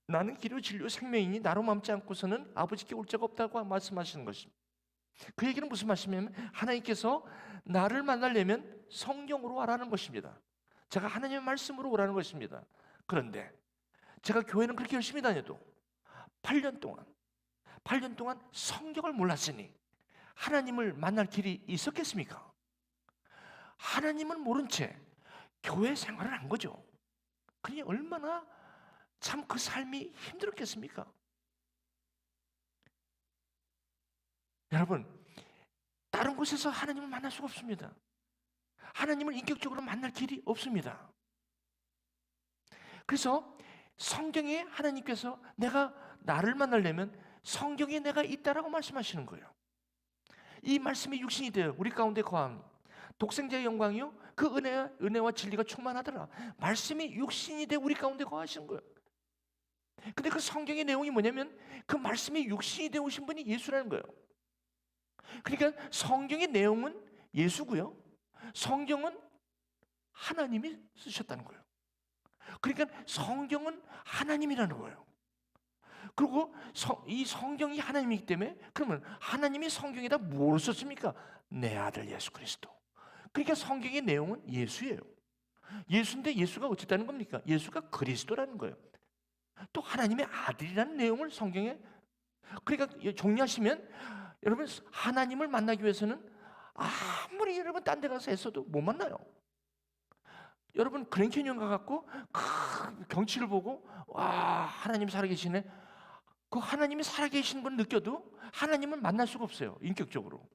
나는 길이요 진리요 생명이니 나로 맘지 않고서는 아버지께 올 자가 없다고 말씀하시는 것입니다. 그 얘기는 무슨 말씀이냐면 하나님께서 나를 만나려면 성경으로 와라는 것입니다. 제가 하나님의 말씀으로 오라는 것입니다. 그런데 제가 교회는 그렇게 열심히 다녀도 8년 동안 성경을 몰랐으니 하나님을 만날 길이 있었겠습니까? 하나님은 모른 채 교회 생활을 한 거죠. 그러니 얼마나 참 그 삶이 힘들었겠습니까? 여러분, 다른 곳에서 하나님을 만날 수가 없습니다. 하나님을 인격적으로 만날 길이 없습니다. 그래서 성경에 하나님께서 내가 나를 만나려면 성경에 내가 있다라고 말씀하시는 거예요. 이 말씀이 육신이 되어 우리 가운데 거함. 독생자의 영광이요 그 은혜와 진리가 충만하더라. 말씀이 육신이 되어 우리 가운데 거하시는 거예요. 근데 그 성경의 내용이 뭐냐면 그 말씀이 육신이 되어 오신 분이 예수라는 거예요. 그러니까 성경의 내용은 예수고요. 성경은 하나님이 쓰셨다는 거예요. 그러니까 성경은 하나님이라는 거예요. 그리고 이 성경이 하나님이기 때문에 그러면 하나님이 성경에다 뭘 썼습니까? 내 아들 예수 그리스도. 그러니까 성경의 내용은 예수예요. 예수인데 예수가 어쨌다는 겁니까? 예수가 그리스도라는 거예요. 또 하나님의 아들이라는 내용을 성경에 그러니까 정리하시면 여러분 하나님을 만나기 위해서는 아무리 여러분 딴 데 가서 애써도 못 만나요. 여러분 그랜캐니언 가갖고 그 경치를 보고 와 하나님 살아계시네. 그 하나님이 살아계신 걸 느껴도 하나님을 만날 수가 없어요. 인격적으로.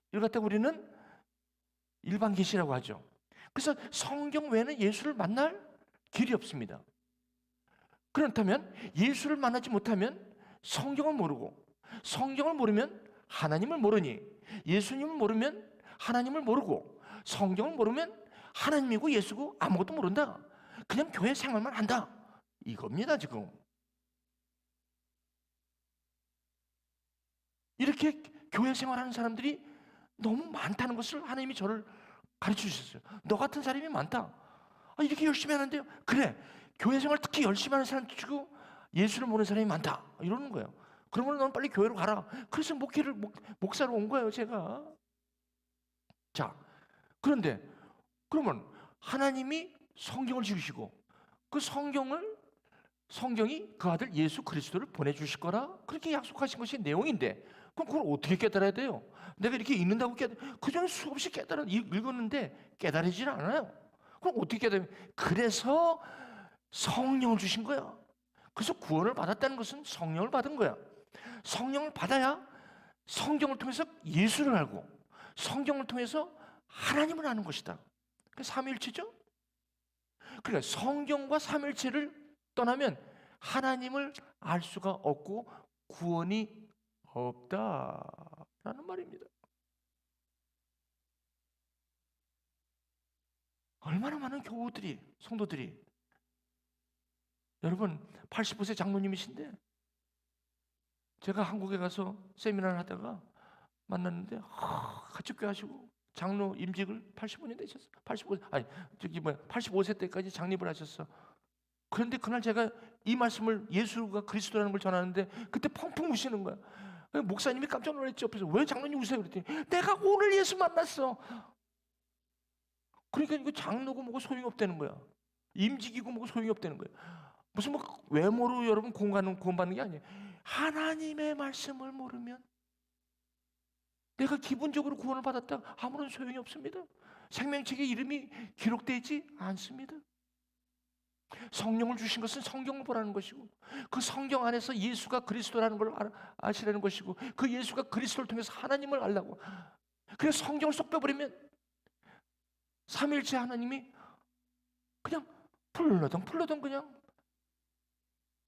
이걸 갖다 우리는 일반 계시라고 하죠. 그래서 성경 외에는 예수를 만날 길이 없습니다. 그렇다면 예수를 만나지 못하면 성경을 모르고 성경을 모르면 하나님을 모르니 예수님을 모르면 하나님을 모르고 성경을 모르면 하나님이고 예수고 아무것도 모른다. 그냥 교회 생활만 한다. 이겁니다 지금. 이렇게 교회 생활하는 사람들이 너무 많다는 것을 하나님이 저를 가르쳐 주셨어요. 너 같은 사람이 많다. 이렇게 열심히 하는데요. 그래, 교회 생활 특히 열심히 하는 사람 치고 예수를 모르는 사람이 많다. 이러는 거예요. 그러면 넌 빨리 교회로 가라. 그래서 목사로 온 거예요, 제가. 자, 그런데 그러면 하나님이 성경을 지으시고 그 성경이 그 아들 예수 그리스도를 보내주실 거라 그렇게 약속하신 것이 내용인데, 그럼 그걸 어떻게 깨달아야 돼요? 내가 이렇게 읽는다고 그전에 수없이 읽었는데 깨달아지질 않아요. 그럼 어떻게 깨달아요? 그래서 성령을 주신 거야. 그래서 구원을 받았다는 것은 성령을 받은 거야. 성령을 받아야 성경을 통해서 예수를 알고 성경을 통해서 하나님을 아는 것이다. 그게 삼위일체죠. 그러니까 성경과 삼위일체를 떠나면 하나님을 알 수가 없고 구원이 없다라는 말입니다. 얼마나 많은 교우들이, 성도들이, 여러분 85세 장로님이신데 제가 한국에 가서 세미나를 하다가 만났는데 같이 교회하시고 장로 임직을 85년 되셨어. 85세 때까지 장립을 하셨어. 그런데 그날 제가 이 말씀을 예수가 그리스도라는 걸 전하는데 그때 펑펑 우시는 거야. 목사님이 깜짝 놀랐지. 옆에서 왜 장로님 우세요? 그랬더니 내가 오늘 예수 만났어. 그러니까 이거 장로고 뭐고 소용이 없다는 거야. 임직이고 뭐고 소용이 없다는 거야. 무슨 뭐 외모로 여러분 구원받는 게 아니에요. 하나님의 말씀을 모르면 내가 기본적으로 구원을 받았다 아무런 소용이 없습니다. 생명책에 이름이 기록되지 않습니다. 성령을 주신 것은 성경을 보라는 것이고 그 성경 안에서 예수가 그리스도라는 걸 아시라는 것이고 그 예수가 그리스도를 통해서 하나님을 알라고. 그래서 성경을 쏙 빼버리면 삼일체 하나님이 그냥 풀러덩 그냥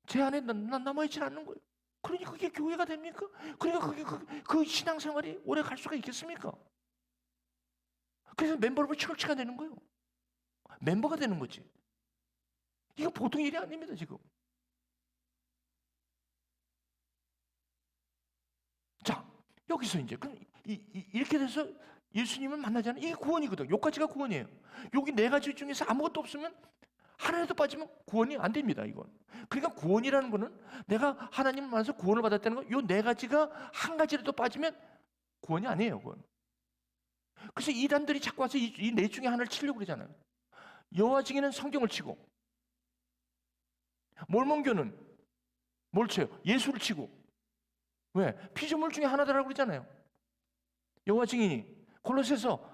제 안에 남아있지 않는 거예요. 그러니까 그게 교회가 됩니까? 그러니까 그게 그 신앙생활이 오래 갈 수가 있겠습니까? 그래서 멤버 오브 처치가 되는 거예요. 멤버가 되는 거지. 이거 보통 일이 아닙니다, 지금. 자, 여기서 이제 이렇게 돼서 예수님을 만나잖아요. 이게 구원이거든. 요까지가 구원이에요. 여기 네 가지 중에서 아무것도 없으면 하나라도 빠지면 구원이 안 됩니다, 이건. 그러니까 구원이라는 거는 내가 하나님을 만나서 구원을 받았다는 건 요 네 가지가 한 가지라도 빠지면 구원이 아니에요, 그건. 그래서 이단들이 자꾸 와서 이 네 중에 하나를 치려고 그러잖아요. 여호와 증인은 성경을 치고 몰몬교는 뭘 쳐요? 예수를 치고. 왜? 피조물 중에 하나다라고 그러잖아요. 여호와 증인이 골로새서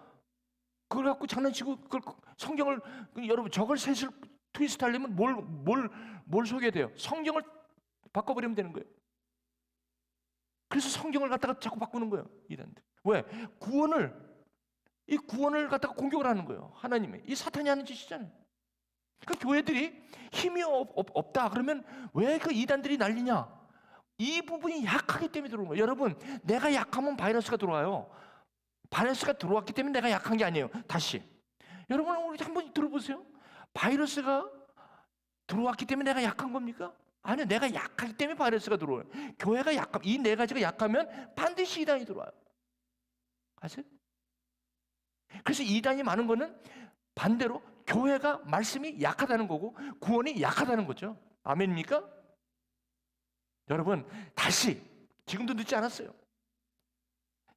그걸 갖고 장난치고 그걸 성경을 여러분 저걸 셋을 트위스트 하려면 뭘 속여야 돼요? 성경을 바꿔버리면 되는 거예요. 그래서 성경을 갖다가 자꾸 바꾸는 거예요, 이단들. 왜? 이 구원을 갖다가 공격을 하는 거예요. 하나님의 이 사탄이 하는 짓이잖아요. 그 교회들이 힘이 없다 그러면 왜 그 이단들이 난리냐? 이 부분이 약하기 때문에 들어오는 거예요. 여러분, 내가 약하면 바이러스가 들어와요. 바이러스가 들어왔기 때문에 내가 약한 게 아니에요. 다시 여러분 우리 한번 들어보세요. 바이러스가 들어왔기 때문에 내가 약한 겁니까? 아니요, 내가 약하기 때문에 바이러스가 들어와요. 교회가 이 네 가지가 약하면 반드시 이단이 들어와요. 아세요? 그래서 이단이 많은 거는 반대로 교회가 말씀이 약하다는 거고 구원이 약하다는 거죠. 아멘입니까? 여러분 다시 지금도 늦지 않았어요.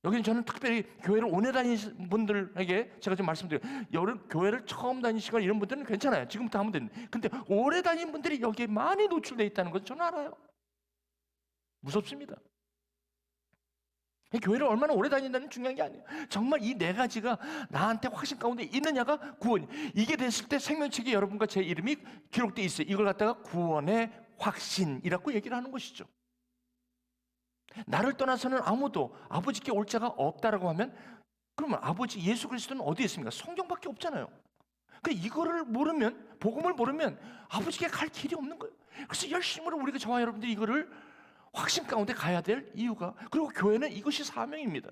여기는 저는 특별히 교회를 오래 다니신 분들에게 제가 좀 말씀드려요. 여러분 교회를 처음 다니시거나 이런 분들은 괜찮아요. 지금부터 하면 되는데 근데 오래 다닌 분들이 여기에 많이 노출되어 있다는 것을 저는 알아요. 무섭습니다. 교회를 얼마나 오래 다닌다는 중요한 게 아니에요. 정말 이 네 가지가 나한테 확신 가운데 있느냐가 구원. 이게 됐을 때 생명책에 여러분과 제 이름이 기록되어 있어요. 이걸 갖다가 구원의 확신이라고 얘기를 하는 것이죠. 나를 떠나서는 아무도 아버지께 올 자가 없다라고 하면 그러면 아버지 예수 그리스도는 어디에 있습니까? 성경밖에 없잖아요. 그러니까 이거를 모르면 복음을 모르면 아버지께 갈 길이 없는 거예요. 그래서 열심으로 우리가 저와 여러분들이 이거를 확신 가운데 가야 될 이유가 그리고 교회는 이것이 사명입니다.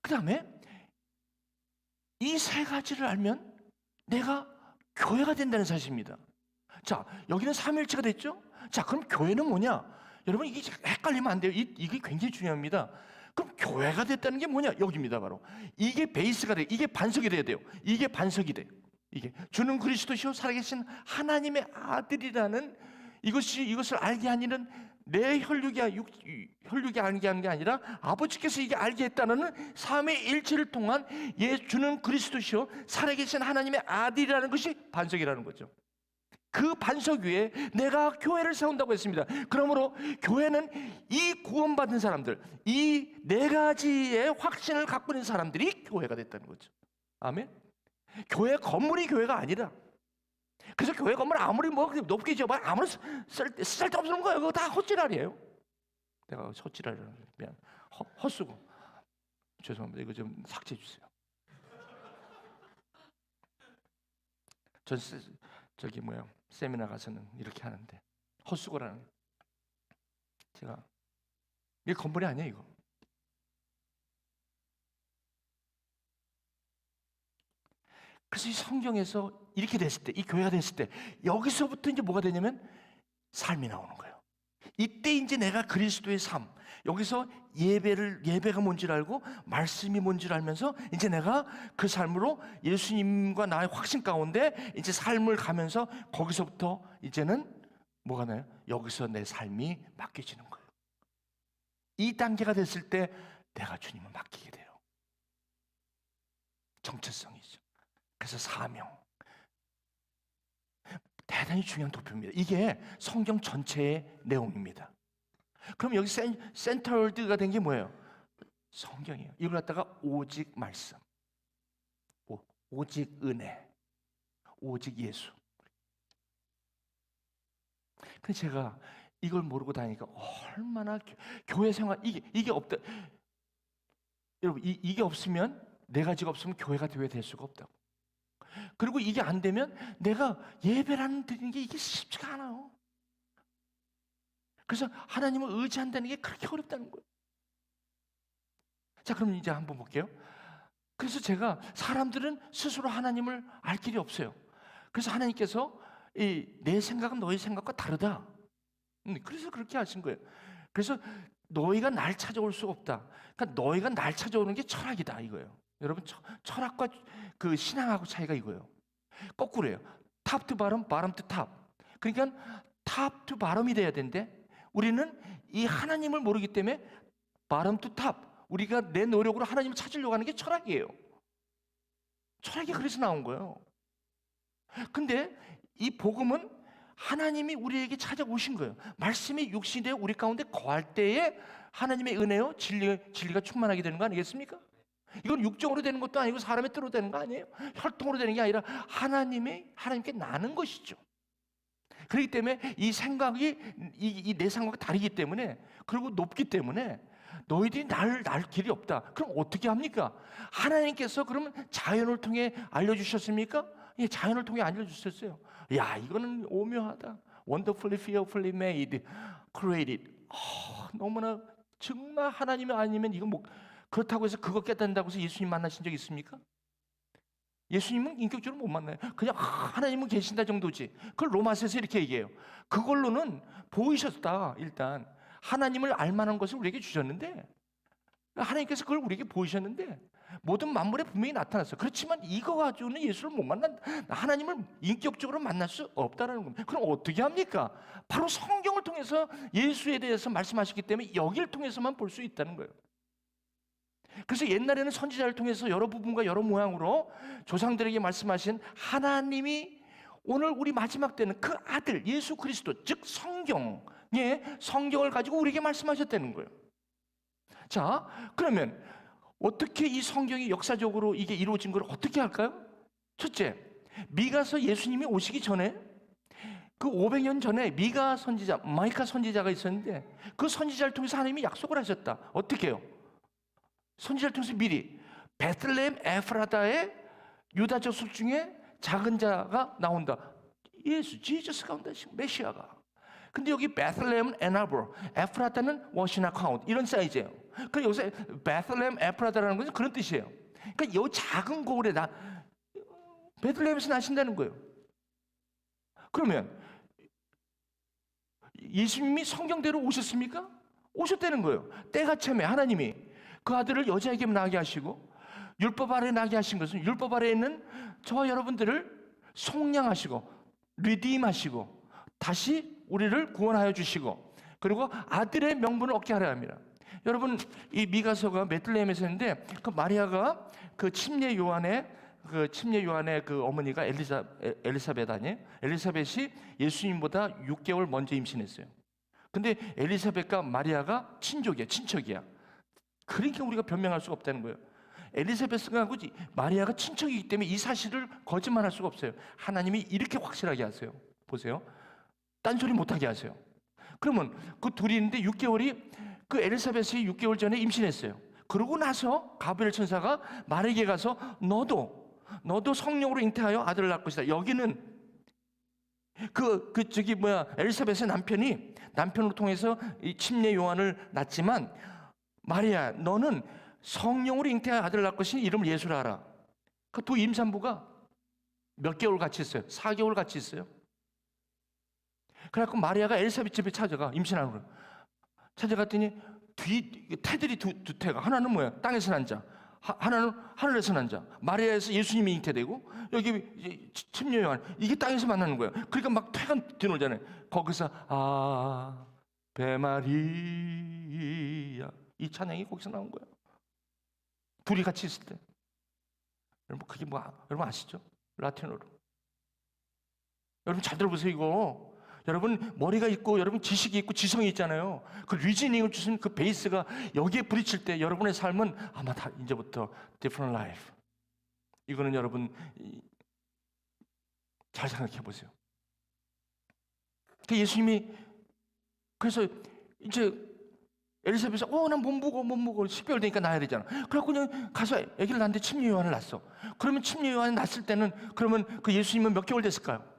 그 다음에 이 세 가지를 알면 내가 교회가 된다는 사실입니다. 자, 여기는 삼위일체가 됐죠? 자, 그럼 교회는 뭐냐? 여러분 이게 헷갈리면 안 돼요. 이게 굉장히 중요합니다. 그럼 교회가 됐다는 게 뭐냐? 여기입니다. 바로 이게 베이스가 돼요. 이게 반석이 돼야 돼요. 이게 반석이 돼요. 이게 주는 그리스도시요 살아계신 하나님의 아들이라는 이것을 알게 하는 내 혈육이 알게 하는 게 아니라 아버지께서 이게 알게 했다는 삼위일체를 통한 주는 그리스도시요 살아계신 하나님의 아들이라는 것이 반석이라는 거죠. 그 반석 위에 내가 교회를 세운다고 했습니다. 그러므로 교회는 이 구원받은 사람들, 이 네 가지의 확신을 갖고 있는 사람들이 교회가 됐다는 거죠. 아멘. 교회 건물이 교회가 아니라, 그래서 교회 건물 아무리 높게 지어봐야 아무런 쓸데없는 거예요. 그거 다 헛지랄이에요. 내가 헛지랄이라는 미안, 헛수고. 죄송합니다. 이거 좀 삭제해 주세요. 전 세미나 가서는 이렇게 하는데 헛수고라는, 제가 이게 건물이 아니에요. 이거 그래서 이 성경에서 이렇게 됐을 때, 이 교회가 됐을 때 여기서부터 이제 뭐가 되냐면 삶이 나오는 거예요. 이때 이제 내가 그리스도의 삶, 여기서 예배가 뭔지를 알고 말씀이 뭔지를 알면서 이제 내가 그 삶으로 예수님과 나의 확신 가운데 이제 삶을 가면서 거기서부터 이제는 뭐가 나요? 여기서 내 삶이 맡겨지는 거예요. 이 단계가 됐을 때 내가 주님을 맡기게 돼요. 정체성이죠. 그래서 사명, 대단히 중요한 도표입니다. 이게 성경 전체의 내용입니다. 그럼 여기 센터월드가 된 게 뭐예요? 성경이에요. 이걸 갖다가 오직 말씀, 오직 은혜, 오직 예수. 근데 제가 이걸 모르고 다니니까 얼마나 교회 생활, 이게 없다. 여러분, 이게 없으면, 네 가지가 없으면 교회가 될 수가 없다고. 그리고 이게 안 되면 내가 예배라는 드리는 게 이게 쉽지가 않아요. 그래서 하나님을 의지한다는 게 그렇게 어렵다는 거예요. 자, 그럼 이제 한번 볼게요. 그래서 제가, 사람들은 스스로 하나님을 알 길이 없어요. 그래서 하나님께서 내 생각은 너희 생각과 다르다. 그래서 그렇게 하신 거예요. 그래서 너희가 날 찾아올 수가 없다. 그러니까 너희가 날 찾아오는 게 철학이다 이거예요. 여러분, 철학과 그 신앙하고 차이가 이거예요. 거꾸로예요. 탑 투 바람, 바람 투 탑. 그러니까 탑 투 바람이 돼야 되는데 우리는 이 하나님을 모르기 때문에 바람 투 탑, 우리가 내 노력으로 하나님을 찾으려고 하는 게 철학이에요. 철학이 그래서 나온 거예요. 근데 이 복음은 하나님이 우리에게 찾아오신 거예요. 말씀이 육신이 되어 우리 가운데 거할 때에 하나님의 은혜요, 진리가 충만하게 되는 거 아니겠습니까? 이건 육정으로 되는 것도 아니고 사람의 뜻으로 되는 거 아니에요. 혈통으로 되는 게 아니라 하나님께 나는 것이죠. 그렇기 때문에 이 생각이 내 생각과 다르기 때문에, 그리고 높기 때문에 너희들이 날 길이 없다. 그럼 어떻게 합니까? 하나님께서 그러면 자연을 통해 알려주셨습니까? 예, 자연을 통해 알려주셨어요. 야, 이거는 오묘하다. Wonderfully, fearfully made, created. 너무나 정말 하나님이 아니면 이건 뭐, 그렇다고 해서 그거 깨닫는다고 해서 예수님 만나신 적 있습니까? 예수님은 인격적으로 못 만나요. 그냥 하나님은 계신다 정도지. 그걸 로마서에서 이렇게 얘기해요. 그걸로는 보이셨다. 일단 하나님을 알만한 것을 우리에게 주셨는데, 하나님께서 그걸 우리에게 보이셨는데 모든 만물에 분명히 나타났어요. 그렇지만 이거 가지고는 예수를 못 하나님을 인격적으로 만날 수 없다는 겁니다. 그럼 어떻게 합니까? 바로 성경을 통해서 예수에 대해서 말씀하셨기 때문에 여기를 통해서만 볼 수 있다는 거예요. 그래서 옛날에는 선지자를 통해서 여러 부분과 여러 모양으로 조상들에게 말씀하신 하나님이 오늘 우리 마지막 때는 그 아들 예수 그리스도, 즉 성경을 가지고 우리에게 말씀하셨다는 거예요. 자, 그러면 어떻게 이 성경이 역사적으로 이게 이루어진 걸 어떻게 할까요? 첫째, 미가서 예수님이 오시기 전에 그 500년 전에 마이카 선지자가 있었는데 그 선지자를 통해서 하나님이 약속을 하셨다. 어떻게 해요? 선지자를 통해서 미리 베들레헴 에프라다의 유다 족속 중에 작은 자가 나온다. 지저스가 온다. 메시아가. 근데 여기 베들레헴은 에나버, 에프라다는 워시나 카운트, 이런 사이즈예요. 그래서 여기서 베들레헴 에프라다라는 것은 그런 뜻이에요. 그러니까 이 작은 고을에 베들레헴에서 나신다는 거예요. 그러면 예수님이 성경대로 오셨습니까? 오셨다는 거예요. 때가 참에 하나님이 그 아들을 여자에게 나게 하시고 율법 아래 나게 하신 것은 율법 아래에 있는 저와 여러분들을 속량하시고 리디임하시고 다시 우리를 구원하여 주시고 그리고 아들의 명분을 얻게 하려 합니다. 여러분, 이 미가서가 베들레헴에서 했는데 그 마리아가 그 침례 요한의 그 어머니가 엘리사벳 아니에요? 엘리사벳이 예수님보다 6개월 먼저 임신했어요. 근데 엘리사벳과 마리아가 친척이야. 그러니까 우리가 변명할 수가 없다는 거예요. 엘리사벳과 마리아가 친척이기 때문에 이 사실을 거짓말할 수가 없어요. 하나님이 이렇게 확실하게 하세요. 보세요. 딴소리 못하게 하세요. 그러면 그 둘이 있는데 6개월이 그 엘리사벳이 6개월 전에 임신했어요. 그러고 나서 가브리엘 천사가 마리아에게 가서 너도 성령으로 잉태하여 아들을 낳을 것이다. 여기는 엘리사벳의 남편으로 통해서 이 침례 요한을 낳지만 마리아 너는 성령으로 잉태하여 아들을 낳을 것이니 이름을 예수라 하라. 그 두 임산부가 몇 개월 같이 있어요? 4개월 같이 있어요. 그래갖고 마리아가 엘리사벳 집에 임신하는 거예요. 찾아갔더니 태들이 두 태가 하나는 뭐야? 땅에서 난 자, 하나는 하늘에서 난 자. 마리아에서 예수님이 잉태되고 여기 침례 요한 이게 땅에서 만나는 거예요. 그러니까 막 태가 뒤놀잖아요. 거기서 아베 마리아 이 찬양이 거기서 나온 거예요. 둘이 같이 있을 때. 여러분 그게 여러분 아시죠? 라틴어로. 여러분 잘 들어보세요 이거. 여러분 머리가 있고 여러분 지식이 있고 지성이 있잖아요. 그 리즈닝을 주신 그 베이스가 여기에 부딪힐 때 여러분의 삶은 아마 다 이제부터 different life. 이거는 여러분 잘 생각해 보세요. 그 예수님이 그래서 이제 엘리사벳이 난 못 먹어 10개월 되니까 낳아야 되잖아. 그래갖고 그냥 가서 아기를 낳는데 침례 요한을 낳았어. 그러면 침례 요한이 낳았을 때는 그러면 그 예수님은 몇 개월 됐을까요?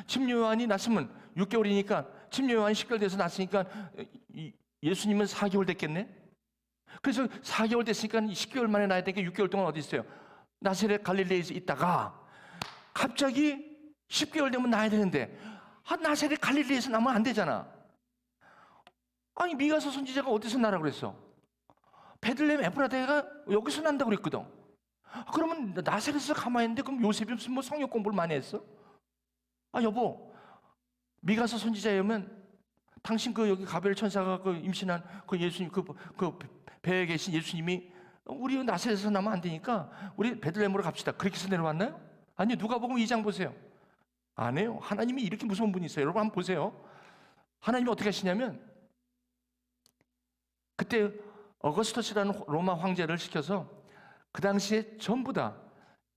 침례 요한이 낳았으면 6개월이니까 침례 요한이 10개월 돼서 낳았으니까 예수님은 4개월 됐겠네. 그래서 4개월 됐으니까 10개월 만에 낳아야 되니까 6개월 동안 어디 있어요? 나사렛 갈릴리에서 있다가 갑자기 10개월 되면 낳아야 되는데 나사렛 갈릴리에서 낳으면 안 되잖아. 아니 미가서 선지자가 어디서 나라고 그랬어? 베들레헴 에프라다가 여기서 난다고 그랬거든. 그러면 나사렛에서 가만히 있는데 그럼 요셉이 무슨 성역 공부를 많이 했어? 여보, 미가서 선지자에 오면 당신 여기 가브리엘 천사가 임신한 예수님 배에 계신 예수님이 우리 나사렛에서 나면 안 되니까 우리 베들레헴으로 갑시다. 그렇게 해서 내려왔나요? 아니 누가복음 2장 보세요. 안 해요. 하나님이 이렇게 무서운 분이 있어요. 여러분 한번 보세요. 하나님이 어떻게 하시냐면 그때 어거스터스라는 로마 황제를 시켜서 그 당시에 전부 다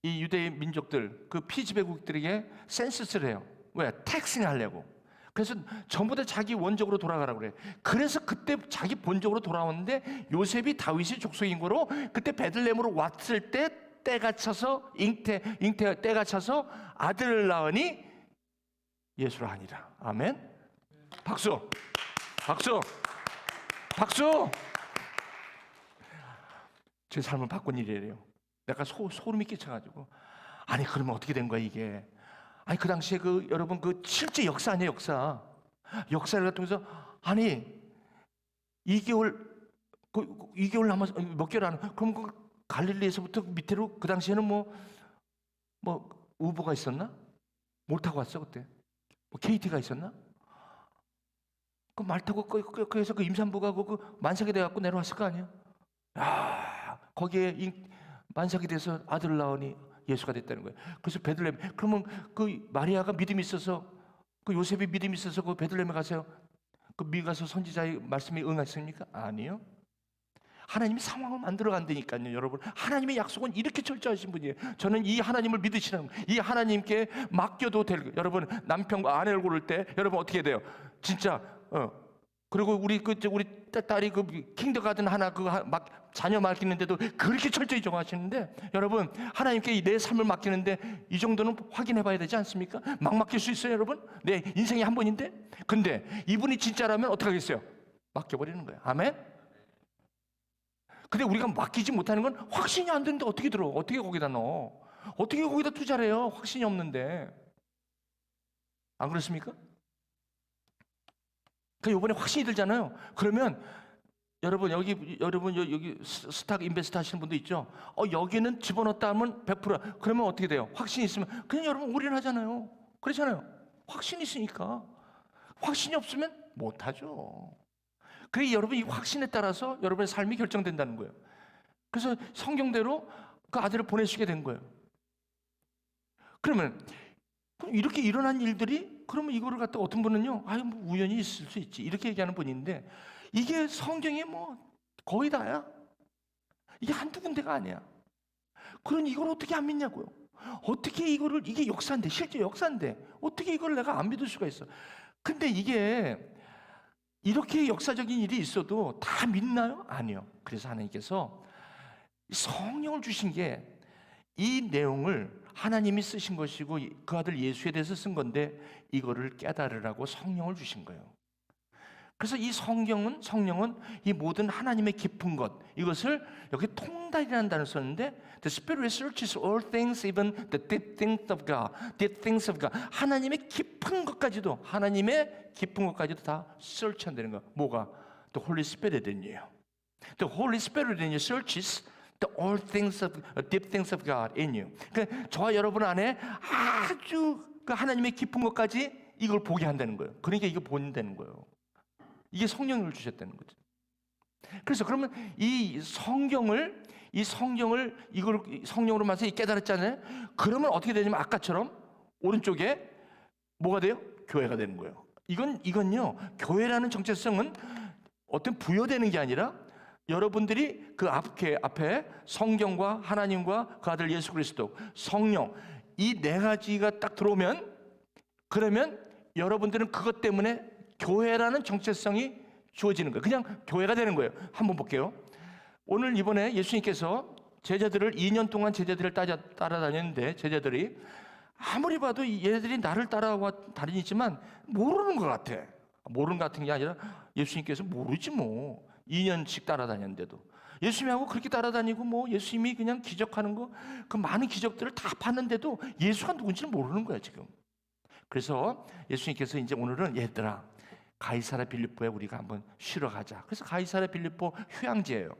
이 유대 민족들 그 피지배국들에게 센서스를 해요. 왜? 텍싱 하려고. 그래서 전부 다 자기 원적으로 돌아가라고 그래. 그래서 그때 자기 본적으로 돌아오는데 요셉이 다윗의 족속인 거로 그때 베들레헴으로 왔을 때 때가 차서 때가 차서 아들을 낳으니 예수라 하니라. 아멘. 박수. 제 삶을 바꾼 일이에요. 내가 소름이 끼쳐가지고 아니 그러면 어떻게 된 거야 이게? 아니 그 당시에 여러분 실제 역사 아니에요 역사를 통해서 아니 2개월 남아서 몇 개월 안 그럼 갈릴리에서부터 밑으로 그 당시에는 뭐 우버가 있었나? 뭘 타고 왔어 그때? KT가 있었나? 그 말 타고 그래서 그 임산부가 만삭이 돼갖고 내려왔을 거 아니야? 거기에 만삭이 돼서 아들을 낳으니 예수가 됐다는 거예요. 그래서 베들레헴 그러면 그 마리아가 믿음이 있어서 그 요셉이 믿음이 있어서 그 베들레헴에 가서 그 미가서 선지자의 말씀에 응했습니까? 아니요. 하나님이 상황을 만들어 간다니까요, 여러분. 하나님의 약속은 이렇게 철저하신 분이에요. 저는 이 하나님을 믿으시는 이 하나님께 맡겨도 될 거예요. 여러분 남편과 아내를 고를 때 여러분 어떻게 돼요? 진짜 그리고 우리 딸이 킹더가든 하나 자녀 맡기는데도 그렇게 철저히 정하시는데 여러분 하나님께 내 삶을 맡기는데 이 정도는 확인해 봐야 되지 않습니까? 막 맡길 수 있어요 여러분? 내 인생이 한 번인데 근데 이분이 진짜라면 어떻게 하겠어요? 맡겨버리는 거예요. 아멘? 근데 우리가 맡기지 못하는 건 확신이 안 되는데 어떻게 들어? 어떻게 거기다 넣어? 어떻게 거기다 투자를 해요? 확신이 없는데 안 그렇습니까? 그 이번에 확신이 들잖아요. 그러면 여러분 여기 스탁 인베스트 하시는 분도 있죠. 여기는 집어넣었다 하면 100%. 그러면 어떻게 돼요? 확신이 있으면 그냥 여러분 올인하잖아요. 그렇잖아요. 확신이 있으니까. 확신이 없으면 못하죠. 그게 여러분 이 확신에 따라서 여러분의 삶이 결정된다는 거예요. 그래서 성경대로 그 아들을 보내시게 된 거예요. 그러면 이렇게 일어난 일들이 그러면 이거를 갖다 어떤 분은요, 뭐 우연히 있을 수 있지 이렇게 얘기하는 분이 있는데 이게 성경이 뭐 거의 다야. 이게 한두 군데가 아니야. 그러니 이걸 어떻게 안 믿냐고요. 어떻게 이게 역사인데, 실제 역사인데 어떻게 이걸 내가 안 믿을 수가 있어. 근데 이게 이렇게 역사적인 일이 있어도 다 믿나요? 아니요. 그래서 하나님께서 성령을 주신 게 이 내용을 하나님이 쓰신 것이고 그 아들 예수에 대해서 쓴 건데 이거를 깨달으라고 성령을 주신 거예요. 그래서 이 성령은 이 모든 하나님의 깊은 것, 이것을 여기 통달이라는 단어를 썼는데 The Spirit searches all things, even the deep things of God. Deep things of God. 하나님의 깊은 것까지도 다 search한다는 거. 뭐가? The Holy Spirit in you. The Holy Spirit in you searches the all things of deep things of God in you. 그러니까 저와 여러분 안에 아주 그 하나님의 깊은 것까지 이걸 보게 한다는 거예요. 그러니까 이거 본다는 거예요. 이게 성령을 주셨다는 거죠. 그래서 그러면 이 성경을 이걸 성령으로만 깨달았잖아요. 그러면 어떻게 되냐면 아까처럼 오른쪽에 뭐가 돼요? 교회가 되는 거예요. 이건요. 교회라는 정체성은 어떤 부여되는 게 아니라 여러분들이 그 앞에 성경과 하나님과 그 아들 예수 그리스도, 성령 이 네 가지가 딱 들어오면 그러면 여러분들은 그것 때문에 교회라는 정체성이 주어지는 거예요. 그냥 교회가 되는 거예요. 한번 볼게요. 오늘 이번에 예수님께서 2년 동안 제자들을 따라다녔는데 제자들이 아무리 봐도 얘네들이 나를 따라와 다니지만 모르는 것 같아. 모르는 것 같은 게 아니라 예수님께서 모르지 뭐. 2년씩 따라다녔는데도 예수님하고 그렇게 따라다니고 뭐 예수님이 그냥 기적하는 거 그 많은 기적들을 다 봤는데도 예수가 누군지는 모르는 거야 지금. 그래서 예수님께서 이제 오늘은 얘들아 가이사랴 빌립보에 우리가 한번 쉬러 가자. 그래서 가이사랴 빌립보 휴양지예요.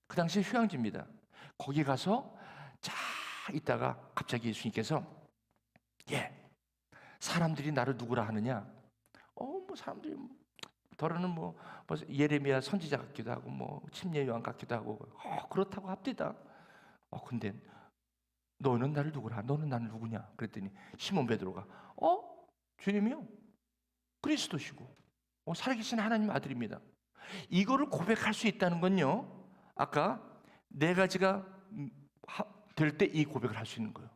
그 당시에 휴양지입니다. 거기 가서 자 있다가 갑자기 예수님께서 사람들이 나를 누구라 하느냐? 뭐 사람들이 더러는 뭐 예레미야 선지자 같기도 하고 뭐 침례 요한 같기도 하고 그렇다고 합디다. 근데 너는 나를 누구라? 너는 나를 누구냐? 그랬더니 시몬 베드로가 주님이요 그리스도시고 살아계신 하나님 아들입니다. 이거를 고백할 수 있다는 건요 아까 네 가지가 될 때 이 고백을 할 수 있는 거예요.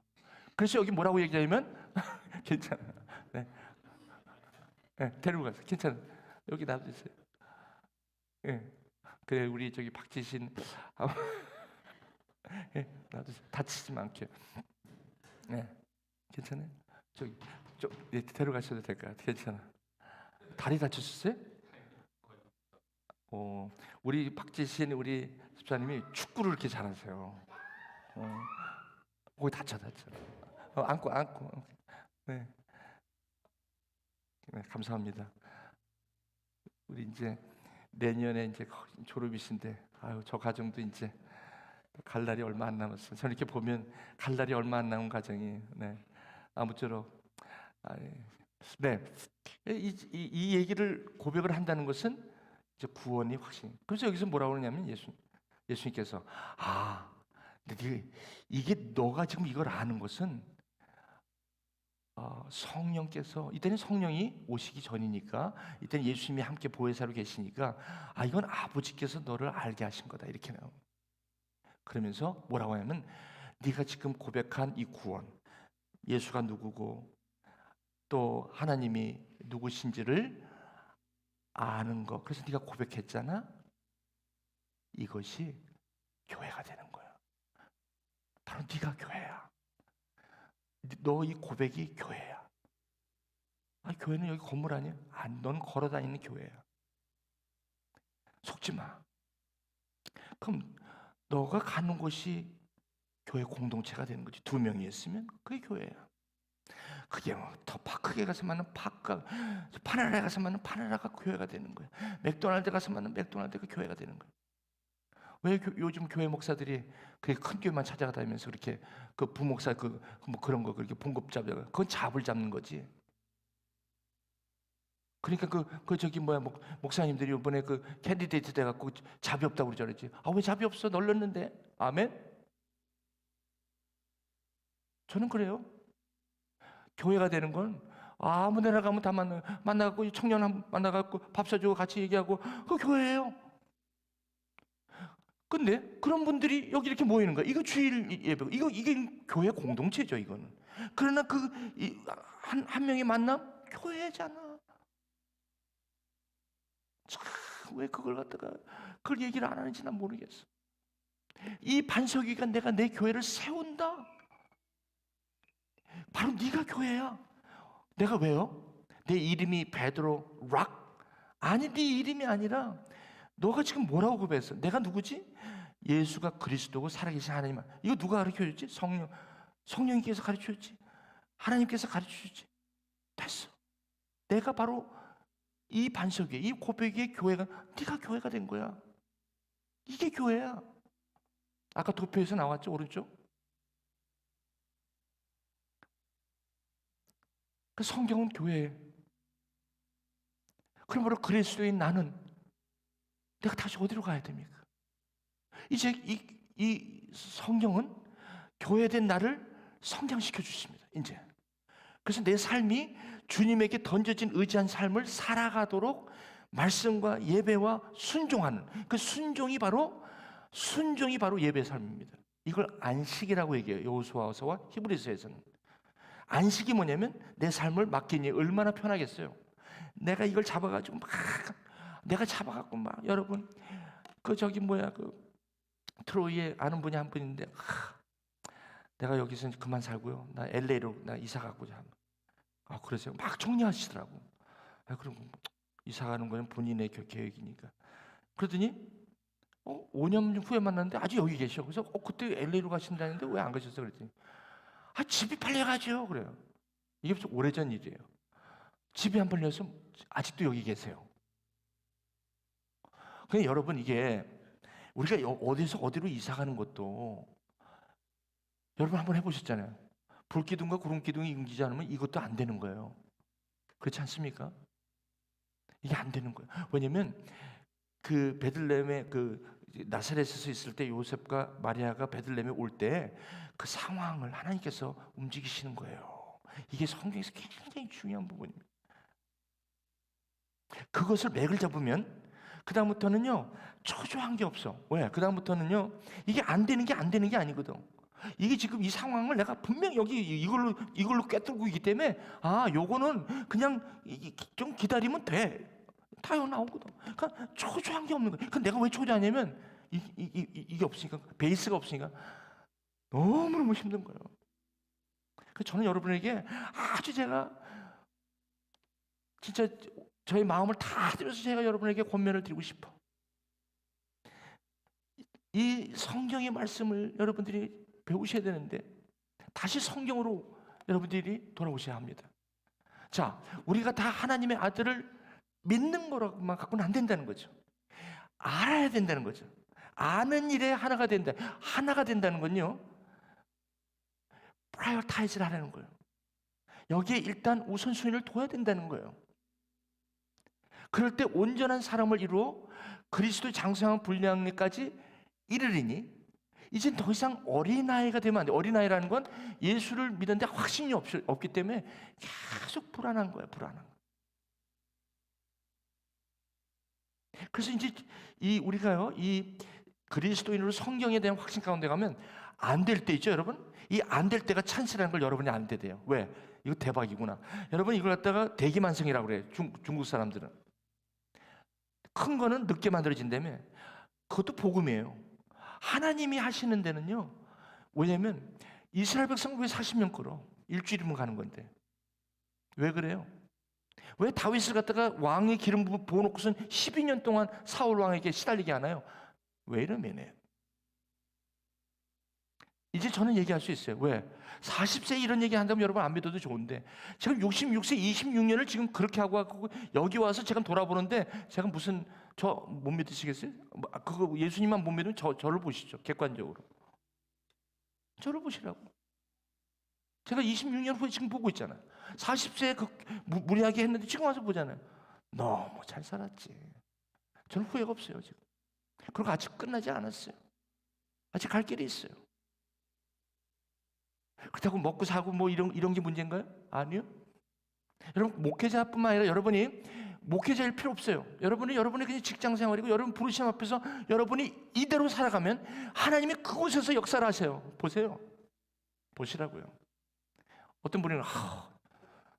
그래서 여기 뭐라고 얘기하냐면 괜찮아. 네, 데리고 가세요. 괜찮아. 여기 놔두세요. 그래 우리 저기 박지신 놔두세요. 다치지 않게. 괜찮아요. 저기 데려가셔도 될 것 같아요. 괜찮아. 다리 다쳤었어요? 우리 박지신 우리 집사님이 축구를 이렇게 잘하세요. 거기 다쳐. 안고. 네, 감사합니다. 우리 이제 내년에 이제 졸업이신데 저 가정도 이제 갈 날이 얼마 안 남았어요. 저는 이렇게 보면 갈 날이 얼마 안 남은 가정이 아무쪼록 이 얘기를 고백을 한다는 것은 이제 구원이 확신. 그래서 여기서 뭐라고 그러냐면 예수님께서 근데 이게 너가 지금 이걸 아는 것은 성령께서 이때는 성령이 오시기 전이니까 이때는 예수님이 함께 보혜사로 계시니까 이건 아버지께서 너를 알게 하신 거다 이렇게 나와요. 그러면서 뭐라고 하냐면 네가 지금 고백한 이 구원 예수가 누구고 또 하나님이 누구신지를 아는 거 그래서 네가 고백했잖아. 이것이 교회가 되는 거야. 바로 네가 교회야. 너 이 고백이 교회야. 교회는 여기 건물 아니야? 넌 걸어다니는 교회야. 속지 마. 그럼 너가 가는 곳이 교회 공동체가 되는 거지. 2명이 있으면 그게 교회야. 그게 더 파크에 가서 만난 파크가, 파나라에 가서 만난 파나라가 교회가 되는 거예요. 맥도날드 가서 만난 맥도날드가 교회가 되는 거예요. 왜 요즘 교회 목사들이 그 큰 교회만 찾아다니면서 그렇게 그 부목사 뭐 그런 거 그렇게 봉급 잡아가, 그건 잡을 잡는 거지. 그러니까 저기 뭐야 목사님들이 이번에 그 캔디데이트 돼갖고 잡이 없다고 그러지. 아, 왜 잡이 없어? 널렸는데. 아멘. 저는 그래요. 교회가 되는 건 아무 데나 가면 다 만나갖고 청년 만나갖고 밥 사주고 같이 얘기하고, 그 교회예요. 근데 그런 분들이 여기 이렇게 모이는 거야. 이거 주일 예배, 이게 교회 공동체죠, 이거는. 그러나 한 명이 만남 교회잖아. 참, 왜 그걸 갖다가 그걸 얘기를 안 하는지 난 모르겠어. 이 반석이가 내가 내 교회를 세운다. 바로 네가 교회야. 내가 왜요? 내 이름이 베드로 락? 아니, 네 이름이 아니라 너가 지금 뭐라고 고백했어? 내가 누구지? 예수가 그리스도고 살아계신 하나님. 이거 누가 가르쳐줬지? 성령님께서 가르쳐줬지. 하나님께서 가르쳐줬지. 됐어. 내가 바로 이 반석에, 이 고백의 교회가, 네가 교회가 된 거야. 이게 교회야. 아까 도표에서 나왔죠, 오른쪽? 그 성경은 교회예요. 그럼 바로 그리스도인 나는 내가 다시 어디로 가야 됩니까? 이제 이 성경은 교회된 나를 성장시켜 주십니다. 이제 그래서 내 삶이 주님에게 던져진 의지한 삶을 살아가도록 말씀과 예배와 순종하는, 그 순종이 바로 예배 삶입니다. 이걸 안식이라고 얘기해요. 여호수아서와 히브리서에서는. 안식이 뭐냐면 내 삶을 맡기니 얼마나 편하겠어요. 내가 이걸 잡아가지고 막 여러분 그 트로이에 아는 분이 한 분인데, 내가 여기서 그만 살고요, 나 LA로 나 이사 가고자. 그러세요? 막 정리하시더라고. 그럼 이사 가는 거는 본인의 계획이니까. 그러더니 5년 후에 만났는데 아직 여기 계셔. 그래서 그때 LA로 가신다는데 왜 안 가셨어? 그랬더니 집이 팔려가죠. 그래요. 이게 무슨 오래전 일이에요. 집이 안 팔려서 아직도 여기 계세요. 근데 여러분, 이게 우리가 어디서 어디로 이사 가는 것도 여러분 한번 해보셨잖아요. 불기둥과 구름기둥이 옮기지 않으면 이것도 안 되는 거예요. 그렇지 않습니까? 이게 안 되는 거예요. 왜냐면 그 베들레헴에 나사렛에서 있을 때 요셉과 마리아가 베들레헴에 올 때 그 상황을 하나님께서 움직이시는 거예요. 이게 성경에서 굉장히 중요한 부분입니다. 그것을 맥을 잡으면 그 다음부터는요 초조한 게 없어. 왜? 그 다음부터는요 이게 안 되는 게 아니거든. 이게 지금 이 상황을 내가 분명 여기 이걸로 꿰뚫고 있기 때문에 요거는 그냥 좀 기다리면 돼. 다 나오거든. 그러니까 초조한 게 없는 거야. 그러니까 내가 왜 초조하냐면 이게 없으니까, 베이스가 없으니까 너무너무 힘든 거예요. 그래서 저는 여러분에게 아주 제가 진짜 저의 마음을 다 들여서 제가 여러분에게 권면을 드리고 싶어. 이 성경의 말씀을 여러분들이 배우셔야 되는데 다시 성경으로 여러분들이 돌아오셔야 합니다. 자, 우리가 다 하나님의 아들을 믿는 거로만 갖고는 안 된다는 거죠. 알아야 된다는 거죠. 아는 일에 하나가 된다. 하나가 된다는 건요, 프라이어타이즈를 하라는 거예요. 여기에 일단 우선순위를 둬야 된다는 거예요. 그럴 때 온전한 사람을 이루어 그리스도의 장성한 분량에까지 이르리니, 이젠 더 이상 어린아이가 되면 안 돼. 어린아이라는 건 예수를 믿는데 확신이 없기 때문에 계속 불안한 거예요. 불안한 거. 그래서 이제 우리가요, 이 그리스도인으로 성경에 대한 확신 가운데 가면 안 될 때 있죠, 여러분? 이 안 될 때가 찬스라는 걸 여러분이 안 돼요. 왜? 이거 대박이구나. 여러분, 이걸 갖다가 대기만성이라고 그래요. 중국 사람들은. 큰 거는 늦게 만들어진다며. 그것도 복음이에요. 하나님이 하시는 데는요, 왜냐면 이스라엘 백성 왜 40년 끌어? 일주일이면 가는 건데. 왜 그래요? 왜 다윗을 갖다가 왕의 기름 부어놓고선 12년 동안 사울 왕에게 시달리게 하나요? 왜 이러면요, 이제 저는 얘기할 수 있어요. 왜? 40세에 이런 얘기 한다면 여러분 안 믿어도 좋은데, 지금 66세 26년을 지금 그렇게 하고 여기 와서 제가 돌아보는데, 제가 무슨, 저 못 믿으시겠어요? 그거 예수님만 못 믿으면 저를 보시죠. 객관적으로 저를 보시라고. 제가 26년 후에 지금 보고 있잖아요. 40세에 무리하게 했는데 지금 와서 보잖아요. 너무 잘 살았지. 저는 후회가 없어요 지금. 그리고 아직 끝나지 않았어요. 아직 갈 길이 있어요. 그렇다고 먹고 사고 뭐 이런 게 문제인가요? 아니요. 여러분, 목회자뿐만 아니라 여러분이 목회자일 필요 없어요. 여러분이 그냥 직장 생활이고, 여러분 부르심 앞에서 여러분이 이대로 살아가면 하나님이 그곳에서 역사를 하세요. 보세요. 보시라고요. 어떤 분은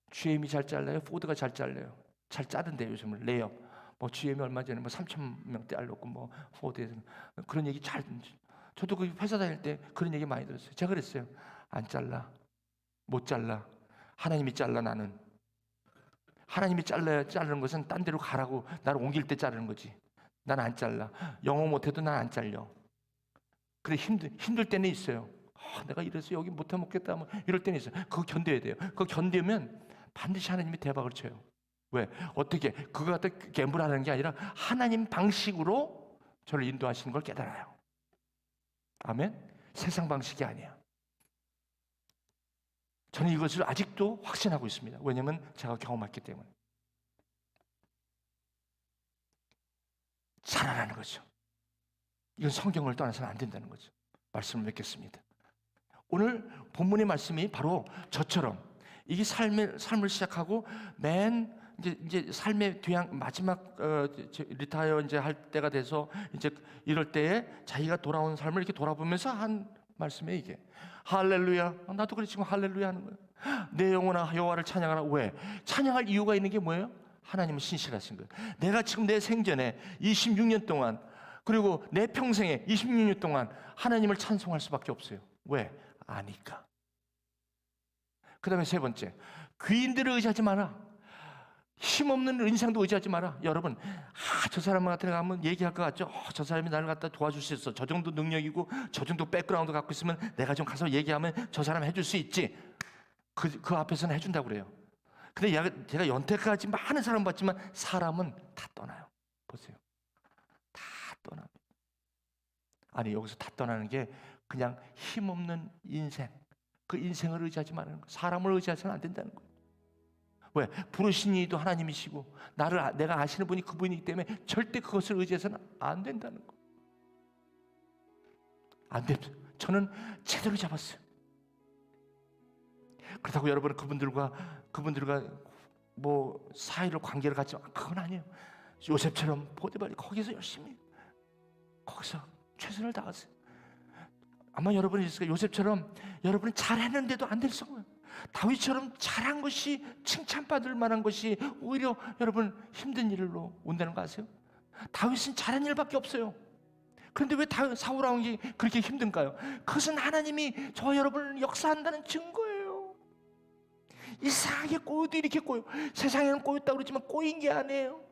GM이 잘 잘라요, 포드가 잘 잘라요. 잘 짜던데 요즘은 레이업. 뭐 GM이 얼마 전에 뭐 3,000명대 알렸고, 뭐 포드에서 그런 얘기 잘. 저도 그 회사 다닐 때 그런 얘기 많이 들었어요. 제가 그랬어요. 안 잘라, 못 잘라. 하나님이 잘라. 나는 하나님이 자르는 것은 딴 데로 가라고 나를 옮길 때 자르는 거지. 난 안 잘라. 영어 못해도 난 안 잘려. 그래, 힘들 때는 있어요. 내가 이래서 여기 못해 먹겠다 뭐 이럴 때는 있어요. 그거 견뎌야 돼요. 그거 견디면 반드시 하나님이 대박을 쳐요. 왜? 어떻게? 그거 갖다 갬블하는 게 아니라 하나님 방식으로 저를 인도하시는 걸 깨달아요. 아멘? 세상 방식이 아니야. 저는 이것을 아직도 확신하고 있습니다. 왜냐하면 제가 경험했기 때문에. 살아나는 거죠. 이건 성경을 떠나서는 안 된다는 거죠. 말씀을 맺겠습니다. 오늘 본문의 말씀이 바로 저처럼 이게 삶을 시작하고 맨 이제 삶의 마지막 리타이어 이제 할 때가 돼서 이제 이럴 때에 자기가 돌아온 삶을 이렇게 돌아보면서 한 말씀에 이게 할렐루야. 나도 그래 지금 할렐루야 하는 거예요. 내 영혼아 여호와를 찬양하라. 왜? 찬양할 이유가 있는 게 뭐예요? 하나님은 신실하신 거예요. 내가 지금 내 생전에 26년 동안, 그리고 내 평생에 26년 동안 하나님을 찬송할 수밖에 없어요. 왜? 아니까. 그 다음에 세 번째, 귀인들을 의지하지 마라. 힘없는 인상도 의지하지 마라. 여러분, 저 사람한테 가면 얘기할 것 같죠? 저 사람이 나를 갖다 도와줄 수 있어. 저 정도 능력이고 저 정도 백그라운드 갖고 있으면 내가 좀 가서 얘기하면 저 사람 해줄 수 있지. 그 앞에서는 해준다고 그래요. 근데 제가 연태까지 많은 사람 봤지만 사람은 다 떠나요. 보세요. 다 떠나. 아니, 여기서 다 떠나는 게 그냥 힘없는 인생, 그 인생을 의지하지 말라는 거예요. 사람을 의지하서는 안 된다는 거예요. 왜? 부르신 이도 하나님이시고 내가 아시는 분이 그분이기 때문에 절대 그것을 의지해서는 안 된다는 거예요. 안 됩니다. 저는 제대로 잡았어요. 그렇다고 여러분은 그분들과 뭐 사이를 관계를 갖지 마. 그건 아니에요. 요셉처럼 포티발이 거기서 열심히 거기서 최선을 다하세요. 아마 여러분이 있을 거예요. 요셉처럼 여러분이 잘했는데도 안 될 거예요. 다윗처럼 잘한 것이 칭찬받을 만한 것이 오히려 여러분 힘든 일로 온다는 거 아세요? 다윗은 잘한 일밖에 없어요. 그런데 왜 사울 왕이 그렇게 힘든가요? 그것은 하나님이 저와 여러분을 역사한다는 증거예요. 이상하게 꼬여도 이렇게 꼬여. 세상에는 꼬였다고 그러지만 꼬인 게 아니에요.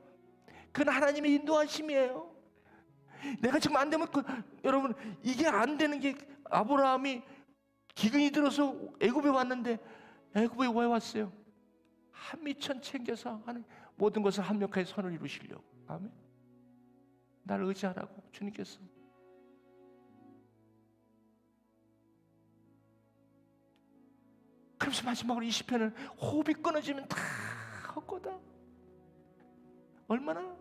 그건 하나님의 인도하심이에요. 내가 지금 안 되면 여러분, 이게 안 되는 게, 아브라함이 기근이 들어서 애굽에 왔는데 애굽에 왜 왔어요? 한미천 챙겨서 하는 모든 것을 합력하여 선을 이루시려고. 아멘. 나를 의지하라고 주님께서. 그래서 마지막으로 이 시편은 호흡이 끊어지면 다 헛거다. 얼마나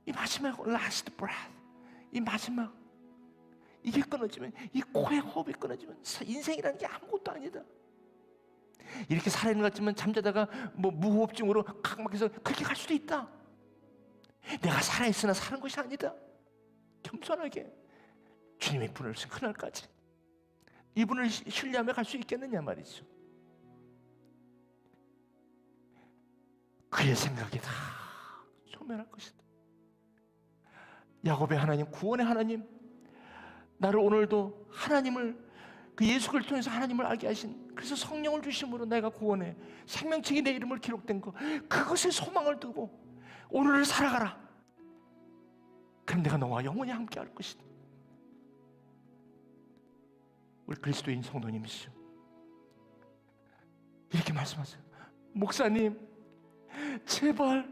이 마지막 last breath, 이 마지막 이게 끊어지면, 이 코의 호흡이 끊어지면 인생이라는 게 아무것도 아니다. 이렇게 살아있는 것 같지만 잠자다가 뭐 무호흡증으로 각막해서 그렇게 갈 수도 있다. 내가 살아있으나 사는 것이 아니다. 겸손하게 주님의 분을 그날까지 이분을 신뢰하며 갈 수 있겠느냐 말이죠. 그의 생각이 다 소멸할 것이다. 야곱의 하나님, 구원의 하나님, 나를 오늘도 하나님을, 그 예수 그리스도를 통해서 하나님을 알게 하신, 그래서 성령을 주심으로 내가 구원해 생명책에 내 이름을 기록된 거, 그것에 소망을 두고 오늘을 살아가라. 그럼 내가 너와 영원히 함께 할 것이다. 우리 그리스도인 성도님이시죠. 이렇게 말씀하세요. 목사님, 제발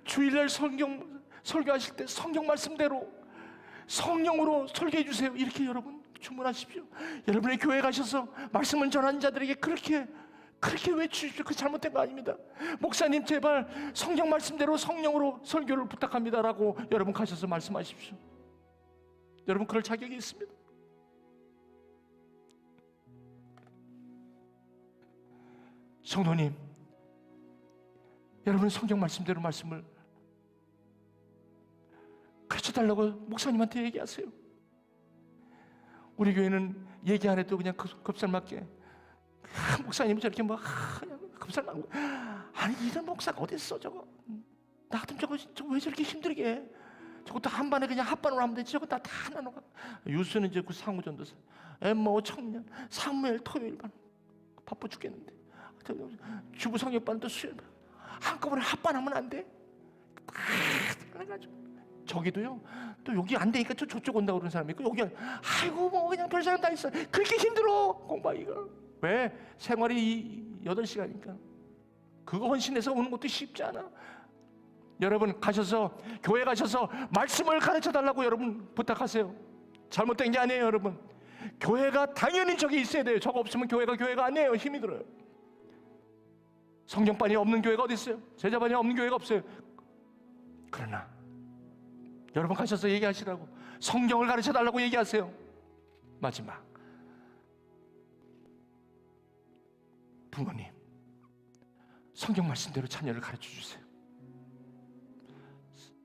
주일날 설교하실 때 성경 말씀대로 성령으로 설교해 주세요. 이렇게 여러분 주문하십시오. 여러분의 교회 가셔서 말씀을 전하는 자들에게 그렇게 외치십시오. 그 잘못된 거 아닙니다. 목사님, 제발 성경 말씀대로 성령으로 설교를 부탁합니다라고 여러분 가셔서 말씀하십시오. 여러분 그럴 자격이 있습니다. 성도님, 여러분 성경 말씀대로 말씀을 가르쳐달라고 목사님한테 얘기하세요. 우리 교회는 얘기 안 해도 그냥 급살맞게 목사님이 저렇게 뭐 그냥 급살맞고, 아니 이런 목사가 어딨어 저거. 나 같으면 저거 왜 저렇게 힘들게 해. 저것도 한 반에 그냥 합반으로 하면 되지. 저거 다 나눠가. 유수는 이제 그 상우전도사, 엠마오 청년, 사무엘 토요일 반 바빠 죽겠는데, 주부 성역반도 수요일 반 한꺼번에 합반하면 안 돼? 그래가지고 저기도요. 또 여기 안 되니까 저쪽 온다고 그러는 사람이 있고, 여기 아이고 뭐 그냥 별 사람 다 있어. 그렇게 힘들어 공부하기가. 왜? 생활이 8시간이니까. 그거 헌신해서 오는 것도 쉽지 않아. 여러분 가셔서, 교회 가셔서 말씀을 가르쳐 달라고 여러분 부탁하세요. 잘못된 게 아니에요. 여러분 교회가 당연히 저기 있어야 돼요. 저거 없으면 교회가 아니에요. 힘이 들어요. 성경반이 없는 교회가 어디 있어요? 제자반이 없는 교회가 없어요. 그러나 여러분 가셔서 얘기하시라고, 성경을 가르쳐 달라고 얘기하세요. 마지막, 부모님 성경 말씀대로 자녀를 가르쳐 주세요.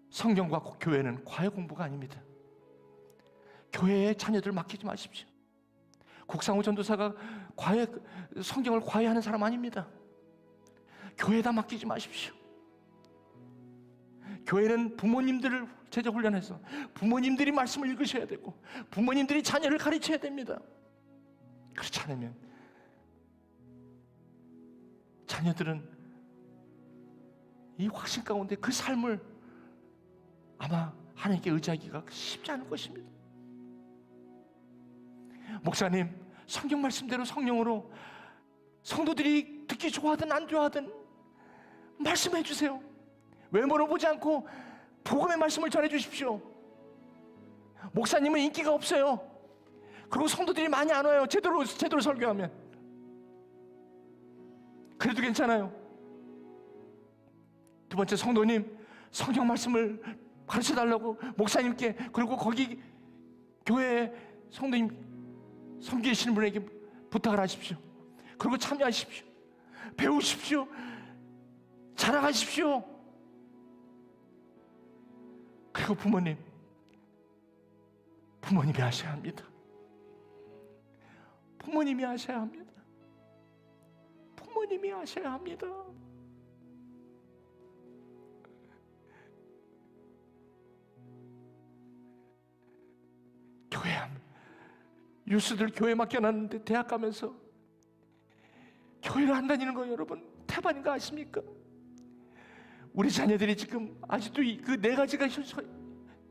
성경과 교회는 과외 공부가 아닙니다. 교회에 자녀들 맡기지 마십시오. 국상우 전도사가 성경을 과외하는 사람 아닙니다. 교회에다 맡기지 마십시오. 교회는 부모님들을 제자 훈련해서 부모님들이 말씀을 읽으셔야 되고, 부모님들이 자녀를 가르쳐야 됩니다. 그렇지 않으면 자녀들은 이 확신 가운데 그 삶을 아마 하나님께 의지하기가 쉽지 않을 것입니다. 목사님, 성경 말씀대로 성령으로 성도들이 듣기 좋아하든 안 좋아하든 말씀해 주세요. 외모를 보지 않고 복음의 말씀을 전해 주십시오. 목사님은 인기가 없어요. 그리고 성도들이 많이 안 와요. 제대로 설교하면. 그래도 괜찮아요. 두 번째, 성도님 성경 말씀을 가르쳐 달라고 목사님께, 그리고 거기 교회 성도님 섬기시는 분에게 부탁을 하십시오. 그리고 참여하십시오. 배우십시오. 자라가십시오. 그리고 부모님이 하셔야 합니다. 부모님이 하셔야 합니다. 부모님이 하셔야 합니다. 교회, 유수들 교회 맡겨놨는데 대학 가면서 교회를 안 다니는 거 여러분 태반인 거 아십니까? 우리 자녀들이 지금 아직도 그 4가지가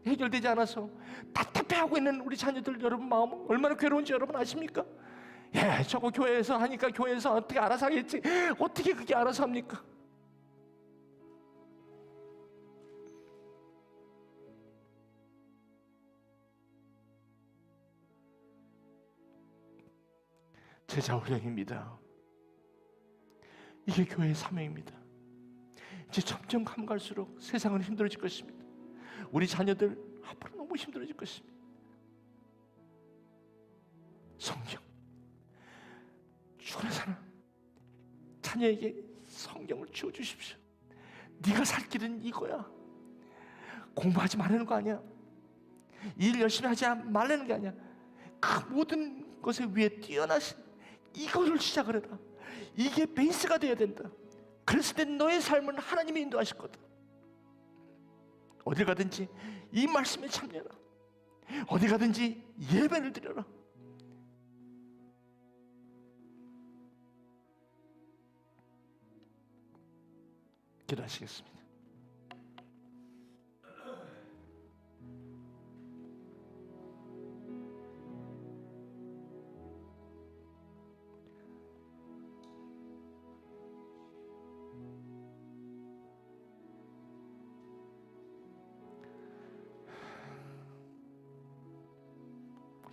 해결되지 않아서 답답해하고 있는 우리 자녀들, 여러분 마음 얼마나 괴로운지 여러분 아십니까? 예, 저거 교회에서 하니까 교회에서 어떻게 알아서 하겠지. 어떻게 그게 알아서 합니까? 제자 훈련입니다. 이게 교회의 사명입니다. 이제 점점 갈수록 세상은 힘들어질 것입니다. 우리 자녀들 앞으로 너무 힘들어질 것입니다. 성경, 죽은 사람 자녀에게 성경을 주어주십시오. 네가 살 길은 이거야. 공부하지 말라는 거 아니야. 일 열심히 하지 말라는 게 아니야. 그 모든 것에 위에 뛰어나신 이거를 시작을 해라. 이게 베이스가 돼야 된다. 그랬을 때 너의 삶은 하나님이 인도하실 거다. 어딜 가든지 이 말씀에 참여해라. 어디 가든지 예배를 드려라. 기도하시겠습니다.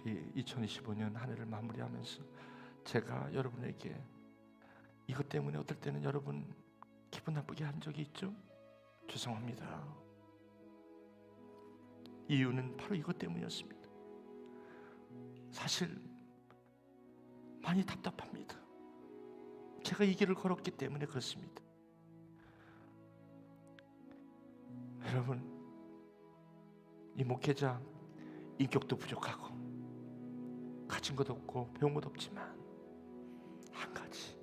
우리 2025년 한 해를 마무리하면서 제가 여러분에게 이것 때문에 어떨 때는 여러분 기분 나쁘게 한 적이 있죠? 죄송합니다. 이유는 바로 이것 때문이었습니다. 사실 많이 답답합니다. 제가 이 길을 걸었기 때문에 그렇습니다. 여러분, 이 목회자 인격도 부족하고 가진 것 없고 배운 것 없지만 한 가지,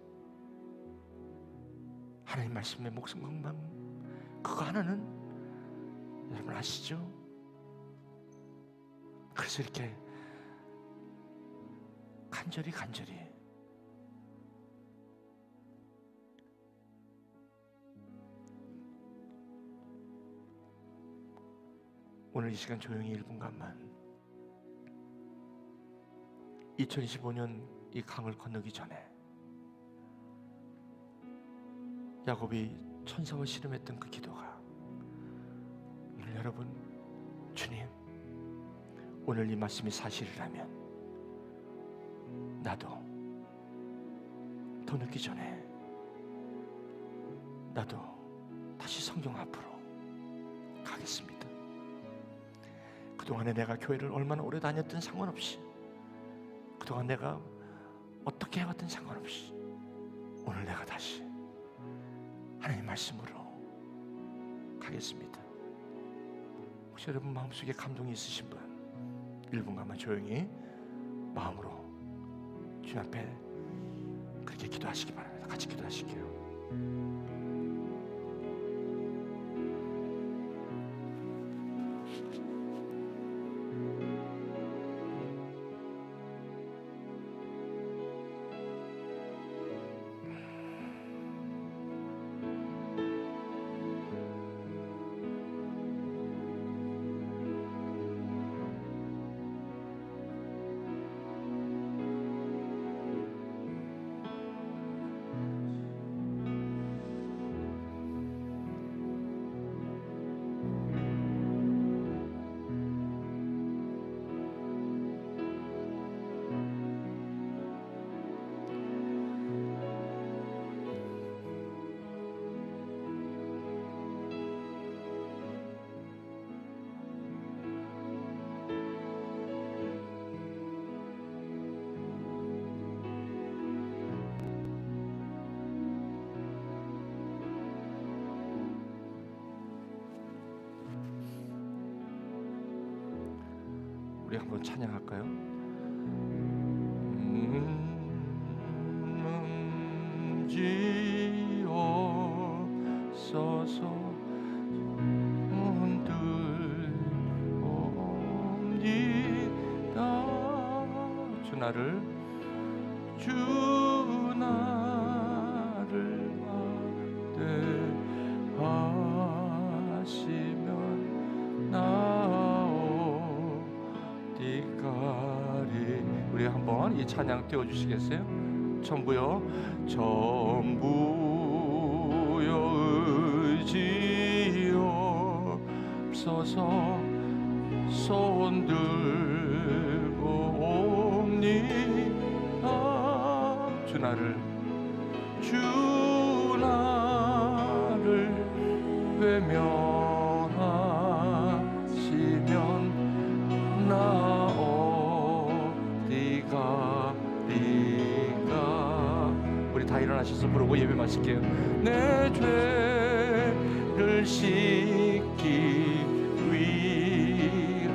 하나님 말씀에 목숨 건강, 그거 하나는 여러분 아시죠? 그래서 이렇게 간절히 오늘 이 시간 조용히 1분간만 2025년 이 강을 건너기 전에 야곱이 천사와 씨름했던 그 기도가 오늘 여러분, 주님, 오늘 이 말씀이 사실이라면 나도 더 늦기 전에 나도 다시 성경 앞으로 가겠습니다. 그동안에 내가 교회를 얼마나 오래 다녔든 상관없이, 그동안 내가 어떻게 해왔든 상관없이 오늘 내가 다시 하나님 말씀으로 가겠습니다. 혹시 여러분 마음속에 감동이 있으신 분 1분간만 조용히 마음으로 주님 앞에 그렇게 기도하시기 바랍니다. 같이 기도하실게요. 우리 한번 찬양할까요? 지옵소서 흔들옵니다. 주 나를 막대하시면 나오디까리. 우리 한번 이 찬양 띄워주시겠어요? 전부요, 전부요 의지옵소서 손 들고 옵니다. 주 나를 외면하시면 나어디가리까. 우리 다 일어나셔서 부르고 예배 마실게요. 내 죄를 씻기 위하여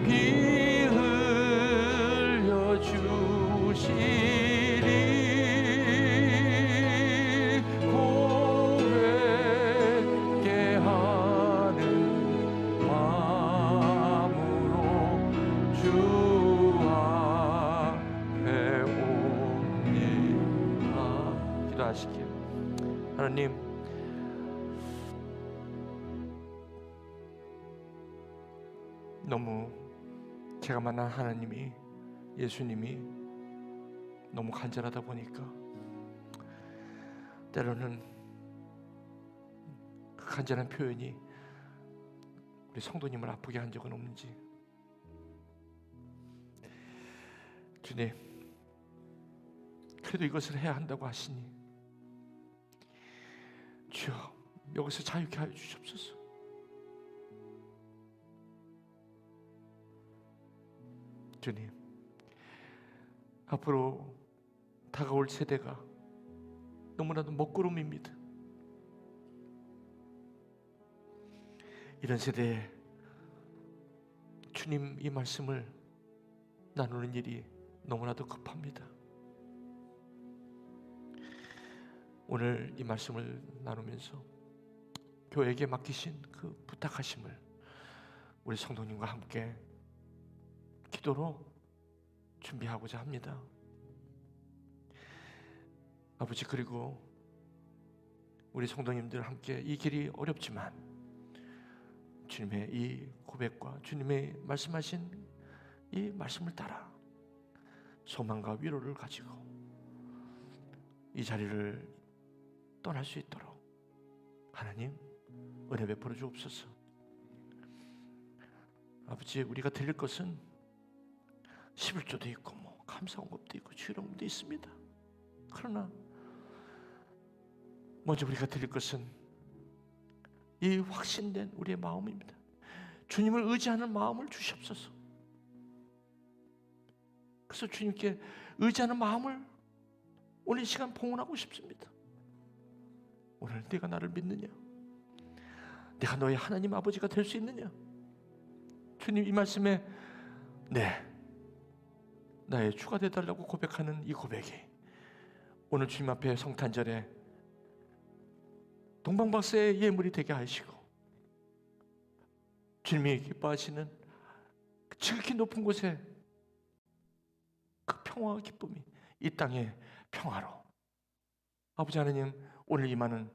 피 흘려 주시리. 고백게 하는 마음으로 주 앞에 옵니다. 기도하시기요. 하나님, 너무 제가 만난 하나님이, 예수님이 너무 간절하다 보니까 때로는 그 간절한 표현이 우리 성도님을 아프게 한 적은 없는지 주님, 그래도 이것을 해야 한다고 하시니 주여 여기서 자유케 하여 주시옵소서. 주님, 앞으로 다가올 세대가 너무나도 먹구름입니다. 이런 세대에 주님 이 말씀을 나누는 일이 너무나도 급합니다. 오늘 이 말씀을 나누면서 교회에게 맡기신 그 부탁하심을 우리 성도님과 함께 기도로 준비하고자 합니다. 아버지, 그리고 우리 성도님들 함께 이 길이 어렵지만 주님의 이 고백과 주님의 말씀하신 이 말씀을 따라 소망과 위로를 가지고 이 자리를 떠날 수 있도록 하나님 은혜 베풀어 주옵소서. 아버지, 우리가 드릴 것은 11조도 있고 감사원금도 있고 주일원금도 있습니다. 그러나 먼저 우리가 드릴 것은 이 확신된 우리의 마음입니다. 주님을 의지하는 마음을 주시옵소서. 그래서 주님께 의지하는 마음을 오늘 이 시간 봉헌하고 싶습니다. 오늘 네가 나를 믿느냐? 내가 너의 하나님 아버지가 될 수 있느냐? 주님 이 말씀에 네, 나의 주가 되달라고 고백하는 이 고백이 오늘 주님 앞에 성탄절에 동방박사의 예물이 되게 하시고 주님이 기뻐하시는 지극히 높은 곳에 그 평화와 기쁨이 이 땅의 평화로 아버지 하나님 오늘 임하는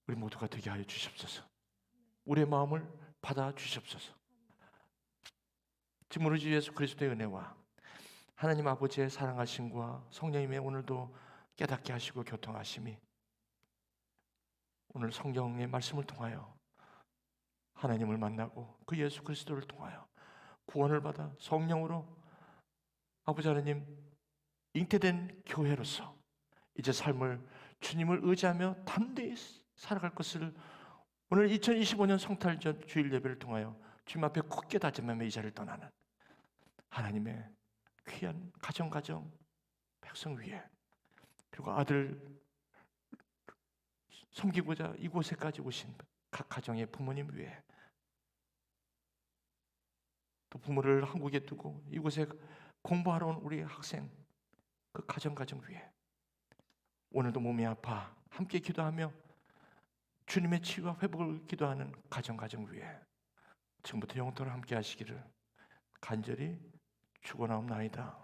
우리 모두가 되게 하여 주시옵소서. 우리의 마음을 받아 주시옵소서. 지금 우리 주 예수 그리스도의 은혜와 하나님 아버지의 사랑하심과 성령님의 오늘도 깨닫게 하시고 교통하심이 오늘 성경의 말씀을 통하여 하나님을 만나고 그 예수 그리스도를 통하여 구원을 받아 성령으로 아버지 하나님 잉태된 교회로서 이제 삶을 주님을 의지하며 담대히 살아갈 것을 오늘 2025년 성탄절 주일 예배를 통하여 주님 앞에 굳게 다짐하며 이 자리를 떠나는 하나님의 귀한 가정 백성 위에 그리고 아들 섬기고자 이곳에까지 오신 각 가정의 부모님 위에 또 부모를 한국에 두고 이곳에 공부하러 온 우리 학생 그 가정 위에 오늘도 몸이 아파 함께 기도하며 주님의 치유와 회복을 기도하는 가정 위에 지금부터 영원토록 함께 하시기를 간절히 축원하옵나이다.